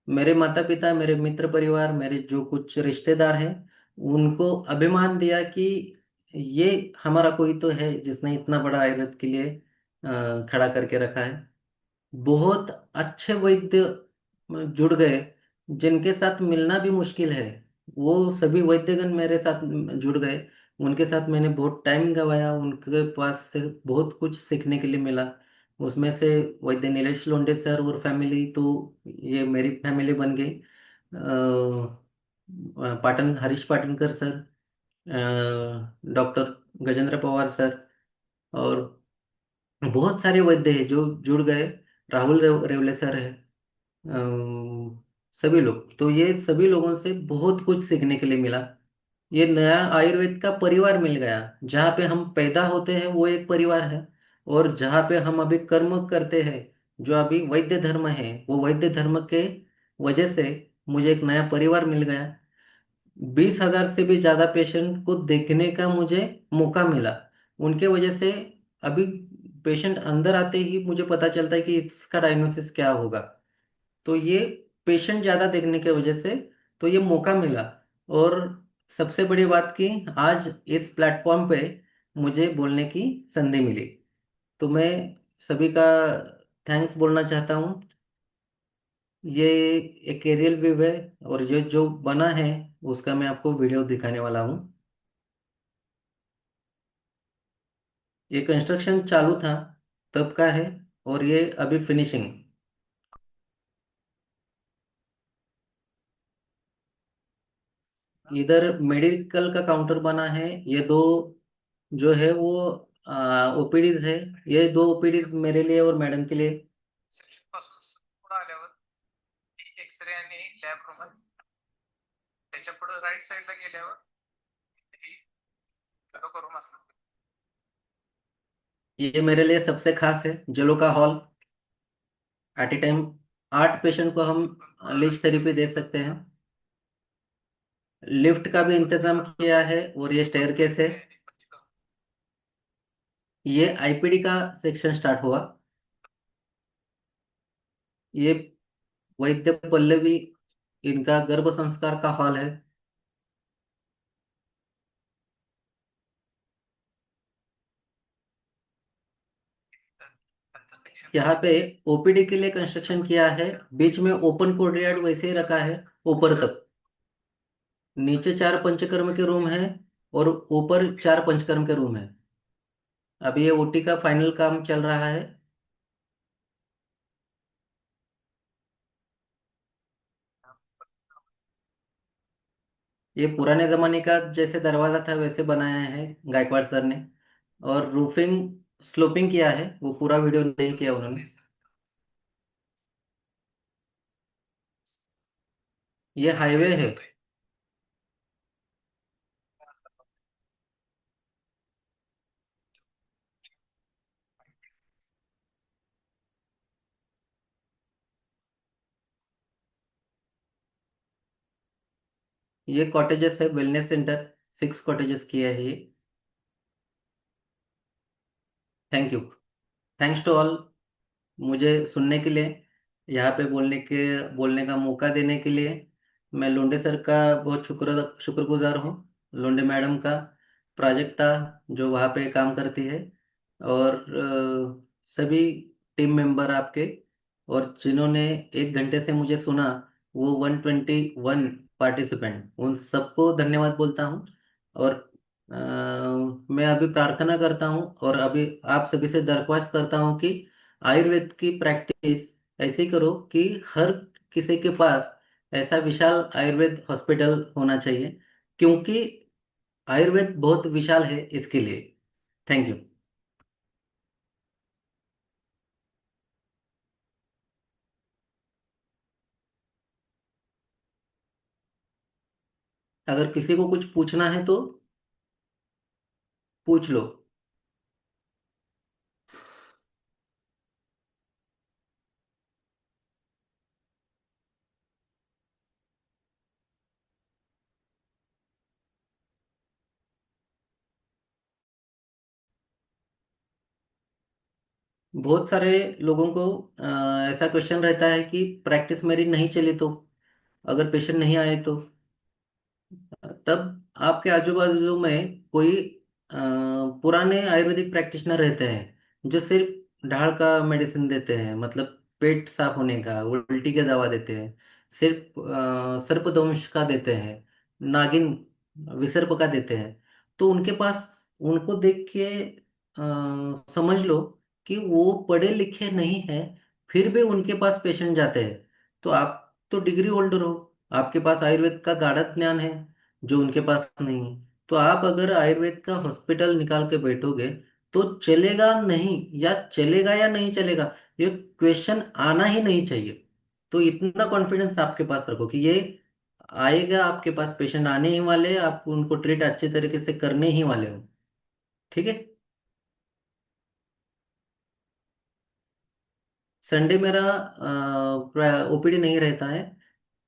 मेरे माता पिता, मेरे मित्र परिवार, मेरे जो कुछ रिश्तेदार हैं, उनको अभिमान दिया कि ये हमारा कोई तो है जिसने इतना बड़ा आयुर्वेद के लिए खड़ा करके रखा है। बहुत अच्छे वैद्य जुड़ गए, जिनके साथ मिलना भी मुश्किल है, वो सभी वैद्यगण मेरे साथ जुड़ गए। उनके साथ मैंने बहुत टाइम गवाया, उनके पास से बहुत कुछ सीखने के लिए मिला। उसमें से वैद्य नीलेश लोंढे सर और फैमिली, तो ये मेरी फैमिली बन गई। Patan Harish Patankar sir, doctor Gajendra Pawar sir, और बहुत सारे वैद्य हैं जो जुड़ गए। राहुल रेवले सर है, सभी लोग। तो ये सभी लोगों से बहुत कुछ सीखने के लिए मिला। ये नया आयुर्वेद का परिवार मिल गया। जहाँ पे हम पैदा होते हैं वो एक परिवार है, और जहाँ पे हम अभी कर्म करते हैं, जो अभी वैद्य धर्म है, वो वैद्य धर्म के वजह से मुझे एक नया परिवार मिल गया। 20,000 से भी ज्यादा पेशेंट को देखने का मुझे मौका मिला उनके वजह से। अभी पेशेंट अंदर आते ही मुझे पता चलता है कि इसका डायग्नोसिस क्या होगा। तो ये पेशेंट ज्यादा देखने की वजह से तो ये मौका मिला। और सबसे बड़ी बात कि आज इस प्लेटफॉर्म पे मुझे बोलने की संधि मिली। तो मैं सभी का थैंक्स बोलना चाहता हूँ। ये एक एरियल व्यू है, और ये जो बना है उसका मैं आपको वीडियो दिखाने वाला हूँ। ये कंस्ट्रक्शन चालू था तब का है, और ये अभी फिनिशिंग। इधर मेडिकल का काउंटर बना है। ये दो जो है वो ओपीडीज है। ये दो ओपीडीज मेरे लिए और मैडम के लिए। पासून पुढे आल्यावर एक्सरे आणि लॅब रूम आहे. त्याच्या पुढे राईट साईडला गेल्यावर रूम असणार. ये मेरे लिए सबसे खास है, जलो का hall. At a time 8 patient को हम लीच थेरेपी दे सकते हैं। लिफ्ट का भी इंतजाम किया है, और ये स्टेयरकेस है। ये आईपीडी का सेक्शन स्टार्ट हुआ। ये वैद्य पल्लवी, इनका गर्भ संस्कार का हॉल है। यहाँ पे ओपीडी के लिए कंस्ट्रक्शन किया है। बीच में ओपन कोर्टयार्ड वैसे ही रखा है ऊपर तक। नीचे 4 पंचकर्म के रूम है, और ऊपर 4 पंचकर्म के रूम है। अभी ये ओटी का फाइनल काम चल रहा है। ये पुराने जमाने का जैसे दरवाजा था वैसे बनाया है गायकवाड़ सर ने। और रूफिंग स्लोपिंग किया है, वो पूरा वीडियो नहीं किया उन्होंने। ये हाईवे है। ये कॉटेजेस है, वेलनेस सेंटर। 6 कॉटेजेस किया है ये। Thank you. Thanks to all, मुझे सुनने के लिए, यहाँ पे बोलने का मौका देने के लिए। मैं लोंडे सर का बहुत शुक्रगुजार हूँ। लोंडे मैडम का प्राजक्ता जो वहाँ पे काम करती है, और सभी टीम मेंबर आपके, और जिन्होंने 1 घंटे से मुझे सुना, वो 121 पार्टिसिपेंट, उन सबको धन्यवाद बोलता हूँ। और अ, मैं अभी प्रार्थना करता हूँ और अभी आप सभी से दरख्वास्त करता हूँ कि आयुर्वेद की प्रैक्टिस ऐसे करो कि हर किसी के पास ऐसा विशाल आयुर्वेद हॉस्पिटल होना चाहिए, क्योंकि आयुर्वेद बहुत विशाल है इसके लिए। Thank you. अगर किसी को कुछ पूछना है तो पूछ लो। बहुत सारे लोगों को ऐसा क्वेश्चन रहता है कि प्रैक्टिस मेरी नहीं चली तो, अगर पेशेंट नहीं आए तो। तब आपके आजू बाजू में कोई पुराने आयुर्वेदिक प्रैक्टिशनर रहते हैं जो सिर्फ ढाल का मेडिसिन देते हैं, मतलब पेट साफ होने का, उल्टी का दवा देते हैं, सिर्फ सर्पदंश का देते हैं, नागिन विसर्प का देते हैं। तो उनके पास, उनको देख के समझ लो कि वो पढ़े लिखे नहीं है, फिर भी उनके पास पेशेंट जाते हैं। तो आप तो डिग्री होल्डर हो, आपके पास आयुर्वेद का गाढ़ा ज्ञान है जो उनके पास नहीं है। तो आप अगर आयुर्वेद का हॉस्पिटल निकाल के बैठोगे तो चलेगा नहीं, या चलेगा या नहीं चलेगा, ये क्वेश्चन आना ही नहीं चाहिए। तो इतना कॉन्फिडेंस आपके पास रखो कि ये आएगा, आपके पास पेशेंट आने ही वाले हैं, आप उनको ट्रीट अच्छे तरीके से करने ही वाले हो। ठीक है। संडे मेरा ओपीडी नहीं रहता है।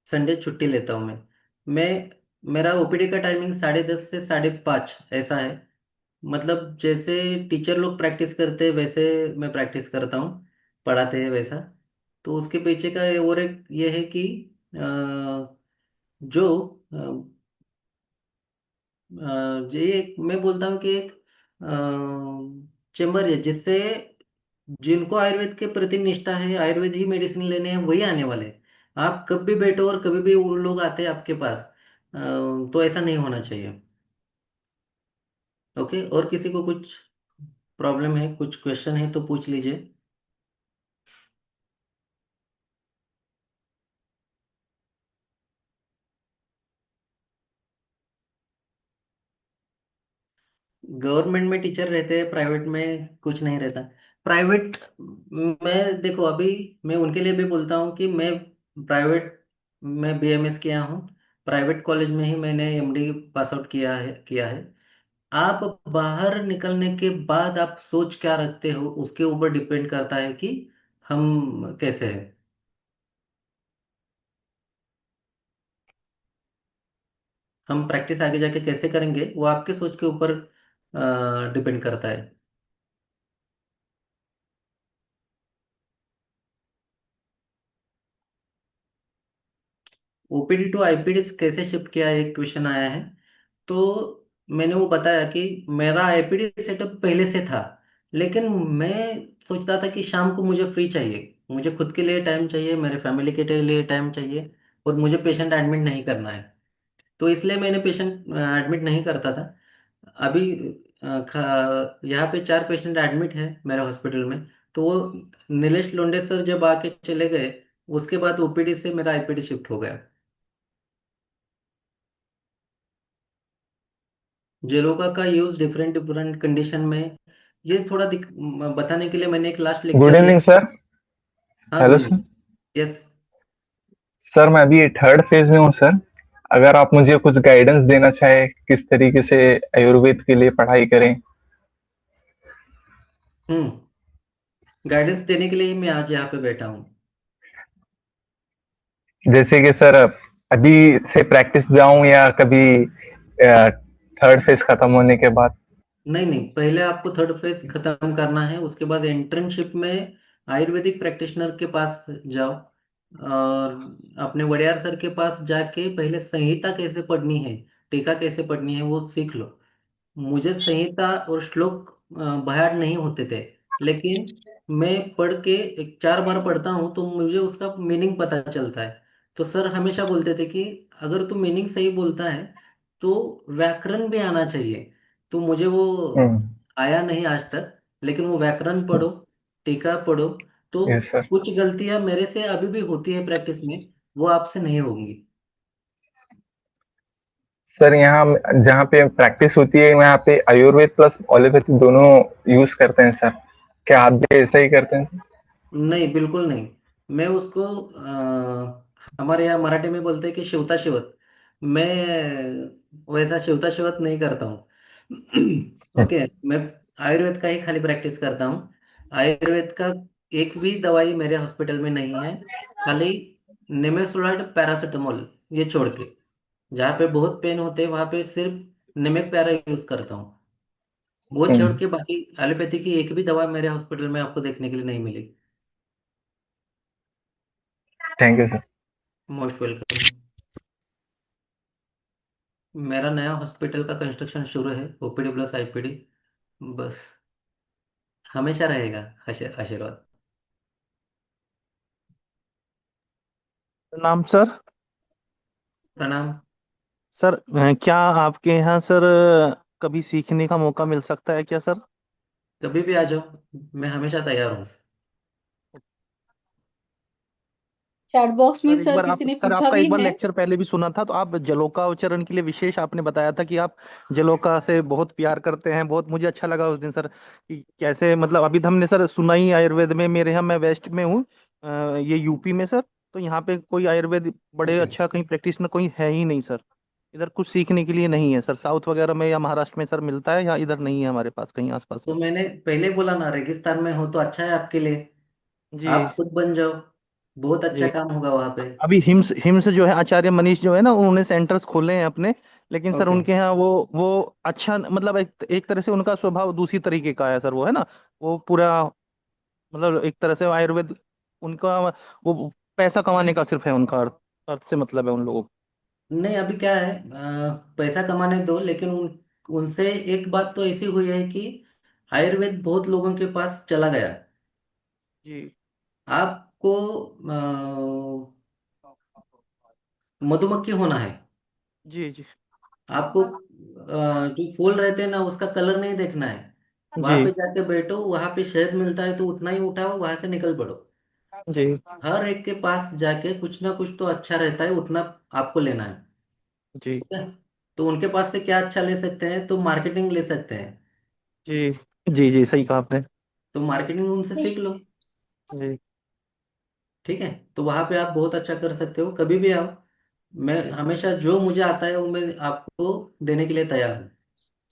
संडे छुट्टी लेता हूँ मैं मेरा ओपीडी का टाइमिंग 10:30 से 5:30 ऐसा है। मतलब जैसे टीचर लोग प्रैक्टिस करते हैं वैसे मैं प्रैक्टिस करता हूँ, पढ़ाते हैं वैसा। तो उसके पीछे का और एक ये है कि जो ये मैं बोलता हूँ कि एक चेम्बर है जिससे जिनको आयुर्वेद के प्रति निष्ठा है, आयुर्वेद ही मेडिसिन लेने हैं, वही आने वाले हैं। आप कब भी बैठो और कभी भी वो लोग आते हैं आपके पास, तो ऐसा नहीं होना चाहिए। ओके, और किसी को कुछ प्रॉब्लम है, कुछ क्वेश्चन है तो पूछ लीजिए। गवर्नमेंट में टीचर रहते हैं, प्राइवेट में कुछ नहीं रहता। प्राइवेट में देखो, अभी मैं उनके लिए भी बोलता हूँ कि मैं प्राइवेट में बीएमएस किया हूँ, प्राइवेट कॉलेज में ही मैंने एमडी पास आउट किया है। आप बाहर निकलने के बाद आप सोच क्या रखते हो उसके ऊपर डिपेंड करता है कि हम कैसे हैं। हम प्रैक्टिस आगे जाके कैसे करेंगे वो आपके सोच के ऊपर डिपेंड करता है। ओपीडी टू आईपीडी कैसे शिफ्ट किया है, एक क्वेश्चन आया है। तो मैंने वो बताया कि मेरा आईपीडी सेटअप पहले से था, लेकिन मैं सोचता था कि शाम को मुझे फ्री चाहिए, मुझे खुद के लिए टाइम चाहिए, मेरे फैमिली के लिए टाइम चाहिए, और मुझे पेशेंट एडमिट नहीं करना है। तो इसलिए मैंने पेशेंट एडमिट नहीं करता था। अभी यहाँ पे 4 पेशेंट एडमिट है मेरे हॉस्पिटल में। तो वो नीलेश लोंढे सर जब आके चले गए, उसके बाद ओपीडी से मेरा आईपीडी शिफ्ट हो गया। जेलोका का यूज डिफरेंट डिफरेंट कंडीशन में, ये थोड़ा बताने के लिए मैंने एक लास्ट लेक्चर गुड लिया। Evening sir. हाँ hello good evening. Sir. Yes. Sir मैं अभी थर्ड फेज में हूँ सर। अगर आप मुझे कुछ गाइडेंस देना चाहे किस तरीके से आयुर्वेद के लिए पढ़ाई करें। हम्म। गाइडेंस देने के लिए ही मैं आज यहाँ पे बैठा हूँ। जैसे कि सर अभी से प्रैक्टिस जाऊं या कभी थर्ड फेज खत्म होने के बाद। नहीं नहीं, पहले आपको थर्ड फेज खत्म करना है, उसके बाद इंटर्नशिप में आयुर्वेदिक प्रैक्टिशनर के पास जाओ, और अपने वडियार सर के पास जाके पहले संहिता कैसे पढ़नी है, टीका कैसे पढ़नी है वो सीख लो। मुझे संहिता और श्लोक बाहर नहीं होते थे, लेकिन मैं पढ़ के एक 4 बार पढ़ता हूँ तो मुझे उसका मीनिंग पता चलता है। तो सर हमेशा बोलते थे कि अगर तू मीनिंग सही बोलता है तो व्याकरण भी आना चाहिए। तो मुझे वो हम्म। आया नहीं आज तक, लेकिन वो व्याकरण पढ़ो, टीका पढ़ो, तो यस सर। कुछ गलतियां मेरे से अभी भी होती है प्रैक्टिस में, वो आपसे नहीं होंगी। सर यहाँ जहाँ पे प्रैक्टिस होती है वहाँ पे आयुर्वेद प्लस एलोपैथी दोनों यूज करते हैं सर। क्या आप भी ऐसा ही करते हैं? नहीं बिल्कुल नहीं। मैं उसको हमारे यहाँ मराठी में बोलते हैं कि शिवता शिवत, मैं वैसा शिवता शिवत नहीं करता हूँ। ओके, मैं आयुर्वेद का ही खाली प्रैक्टिस करता हूँ। आयुर्वेद का एक भी दवाई मेरे हॉस्पिटल में नहीं है, खाली निमेसुलाइड पैरासीटामोल, ये छोड़ के। जहाँ पे बहुत पेन होते हैं वहाँ पे सिर्फ निमेक पैरा यूज करता हूँ। वो छोड़ के बाकी एलोपैथी की एक भी दवा मेरे हॉस्पिटल में आपको देखने के लिए नहीं मिलेगी। Thank you sir. Most welcome. मेरा नया हॉस्पिटल का कंस्ट्रक्शन शुरू है, ओपीडी प्लस आईपीडी, बस हमेशा रहेगा आशीर्वाद। नाम सर। प्रणाम। सर क्या आपके यहाँ सर कभी सीखने का मौका मिल सकता है क्या सर? कभी भी आ जाओ, मैं हमेशा तैयार हूँ। चैट बॉक्स में सर एक सर बार आप किसी ने सर पूछा आपका भी एक बार है। लेक्चर पहले भी सुना था, तो आप जलोका उच्चारण के लिए विशेष आपने बताया था कि आप जलोका से बहुत प्यार करते हैं। बहुत मुझे अच्छा लगा उस दिन सर कि कैसे मतलब अभी तो हमने सर सुना ही आयुर्वेद में, मेरे यहाँ मैं वेस्ट में हूँ, ये यूपी में सर। तो यहाँ पे कोई आयुर्वेद बड़े ओके। अच्छा कहीं प्रैक्टिस में कोई है ही नहीं सर। इधर कुछ सीखने के लिए नहीं है सर। साउथ वगैरह में या महाराष्ट्र में सर मिलता है, या इधर नहीं है हमारे पास कहीं आसपास तो में। मैंने पहले बोला ना, रेगिस्तान में हो तो अच्छा है आपके लिए, जी आप खुद बन जाओ, बहुत अच्छा जी। काम होगा वहाँ पे। अभी हिम्स हिम्स जो है, आचार्य मनीष जो है ना, उन्होंने सेंटर्स खोले हैं अपने। लेकिन सर ओके। उनके यहाँ वो अच्छा मतलब एक तरह से उनका स्वभाव दूसरी तरीके का है सर, वो है ना, वो पूरा मतलब एक तरह से आयुर्वेद उनका वो पैसा कमाने का सिर्फ है उनका अर्थ अर्थ से मतलब है उन लोगों को। नहीं अभी क्या है, पैसा कमाने दो, लेकिन उनसे एक बात तो ऐसी हुई है कि आयुर्वेद बहुत लोगों के पास चला गया। जी आपको मधुमक्खी होना है। जी जी आपको जो फूल रहते हैं ना उसका कलर नहीं देखना है। वहां जी पे जाके बैठो, वहां पे शहद मिलता है तो उतना ही उठाओ, वहां से निकल पड़ो। जी हर एक के पास जाके कुछ ना कुछ तो अच्छा रहता है, उतना आपको लेना है। जी ठीक है, तो उनके पास से क्या अच्छा ले सकते हैं, तो मार्केटिंग ले सकते हैं। जी जी जी सही कहा आपने। तो मार्केटिंग उनसे सीख लो। जी ठीक है, तो वहां पे आप बहुत अच्छा कर सकते हो, कभी भी आओ। मैं हमेशा जो मुझे आता है वो मैं आपको देने के लिए तैयार हूँ।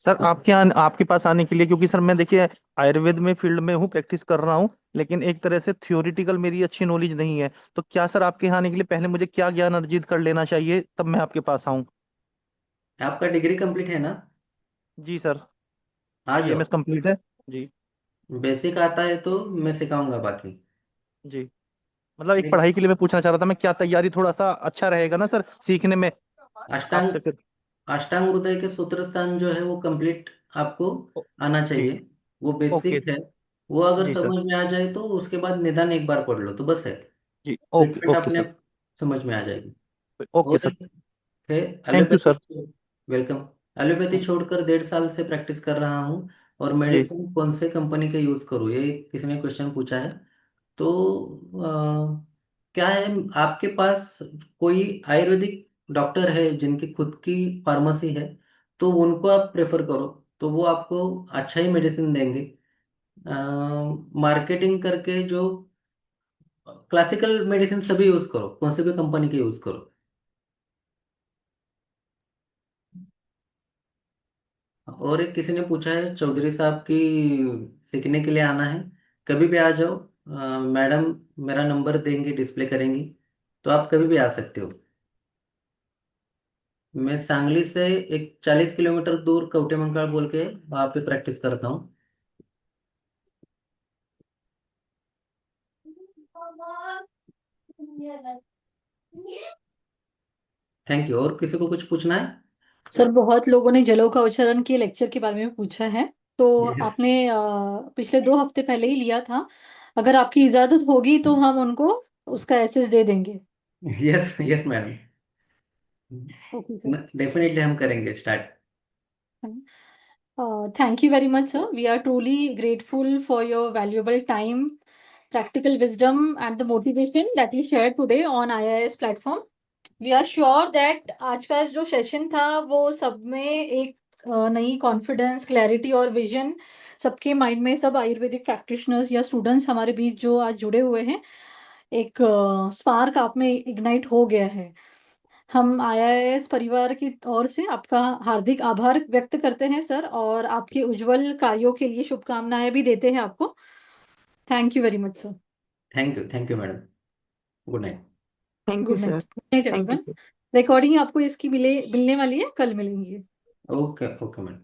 सर आपके यहाँ आपके पास आने के लिए, क्योंकि सर मैं देखिए आयुर्वेद में फील्ड में हूँ, प्रैक्टिस कर रहा हूँ, लेकिन एक तरह से थियोरिटिकल मेरी अच्छी नॉलेज नहीं है। तो क्या सर आपके यहाँ आने के लिए पहले मुझे क्या ज्ञान अर्जित कर लेना चाहिए तब मैं आपके पास आऊँ? आपका डिग्री कंप्लीट है ना? जी सर। आ जाओ। बीएमएस कंप्लीट है। जी बेसिक आता है तो मैं सिखाऊंगा बाकी। जी। मतलब एक ठीक। पढ़ाई के लिए मैं पूछना चाह रहा था, मैं क्या तैयारी थोड़ा सा अच्छा रहेगा ना सर सीखने में अष्टांग आपसे फिर। अष्टांग हृदय के सूत्र स्थान जो है वो कंप्लीट आपको ओ- आना जी चाहिए। वो ओके। बेसिक है। वो अगर जी सर। समझ में आ जाए तो उसके बाद निदान एक बार पढ़ लो तो बस है। जी ओके ट्रीटमेंट ओके अपने सर। आप समझ में आ जाएगी। ओके और सर। एक है thank you allopathy. Sir. Welcome. Allopathy छोड़कर 1.5 साल से प्रैक्टिस कर रहा हूँ, और जी मेडिसिन कौन से कंपनी के यूज़ करूँ, ये किसी ने क्वेश्चन पूछा है। तो क्या है, आपके पास कोई आयुर्वेदिक डॉक्टर है जिनकी खुद की फार्मेसी है, तो उनको आप प्रेफर करो, तो वो आपको अच्छा ही मेडिसिन देंगे। मार्केटिंग करके जो क्लासिकल मेडिसिन सभी यूज करो, कौन से भी कंपनी के यूज करो। और एक किसी ने पूछा है चौधरी साहब की सीखने के लिए आना है, कभी भी आ जाओ। मैडम मेरा नंबर देंगे, डिस्प्ले करेंगी, तो आप कभी भी आ सकते हो। मैं सांगली से एक 40 किलोमीटर दूर कवटेमंकाळ बोल के वहाँ पे प्रैक्टिस करता हूँ। Thank you. और किसी को कुछ पूछना है? सर बहुत लोगों ने जलों का उच्चारण के लेक्चर के बारे में पूछा है, तो यस, आपने पिछले 2 हफ्ते पहले ही लिया था। अगर आपकी इजाजत होगी तो हम उनको उसका एसेस दे देंगे। Yes, yes madam, okay sir. Definitely हम करेंगे start. Thank you very much, sir. We are truly grateful for your valuable time, practical wisdom, and the motivation that you shared today on IIS platform. We are sure that आज का जो session था वो सब में एक नई confidence, clarity और विजन सबके माइंड में, सब आयुर्वेदिक प्रैक्टिशनर्स या स्टूडेंट्स हमारे बीच जो आज जुड़े हुए हैं, एक स्पार्क आप में इग्नाइट हो गया है। हम आईआईएस परिवार की ओर से आपका हार्दिक आभार व्यक्त करते हैं सर, और आपके उज्जवल कार्यों के लिए शुभकामनाएं भी देते हैं आपको। Thank you very much sir. Thank you madam. Good night. Thank you good sir. Night, good night thank everyone. You. Recording आपको इसकी मिलने वाली है, कल मिलेंगी। Okay, okay madam.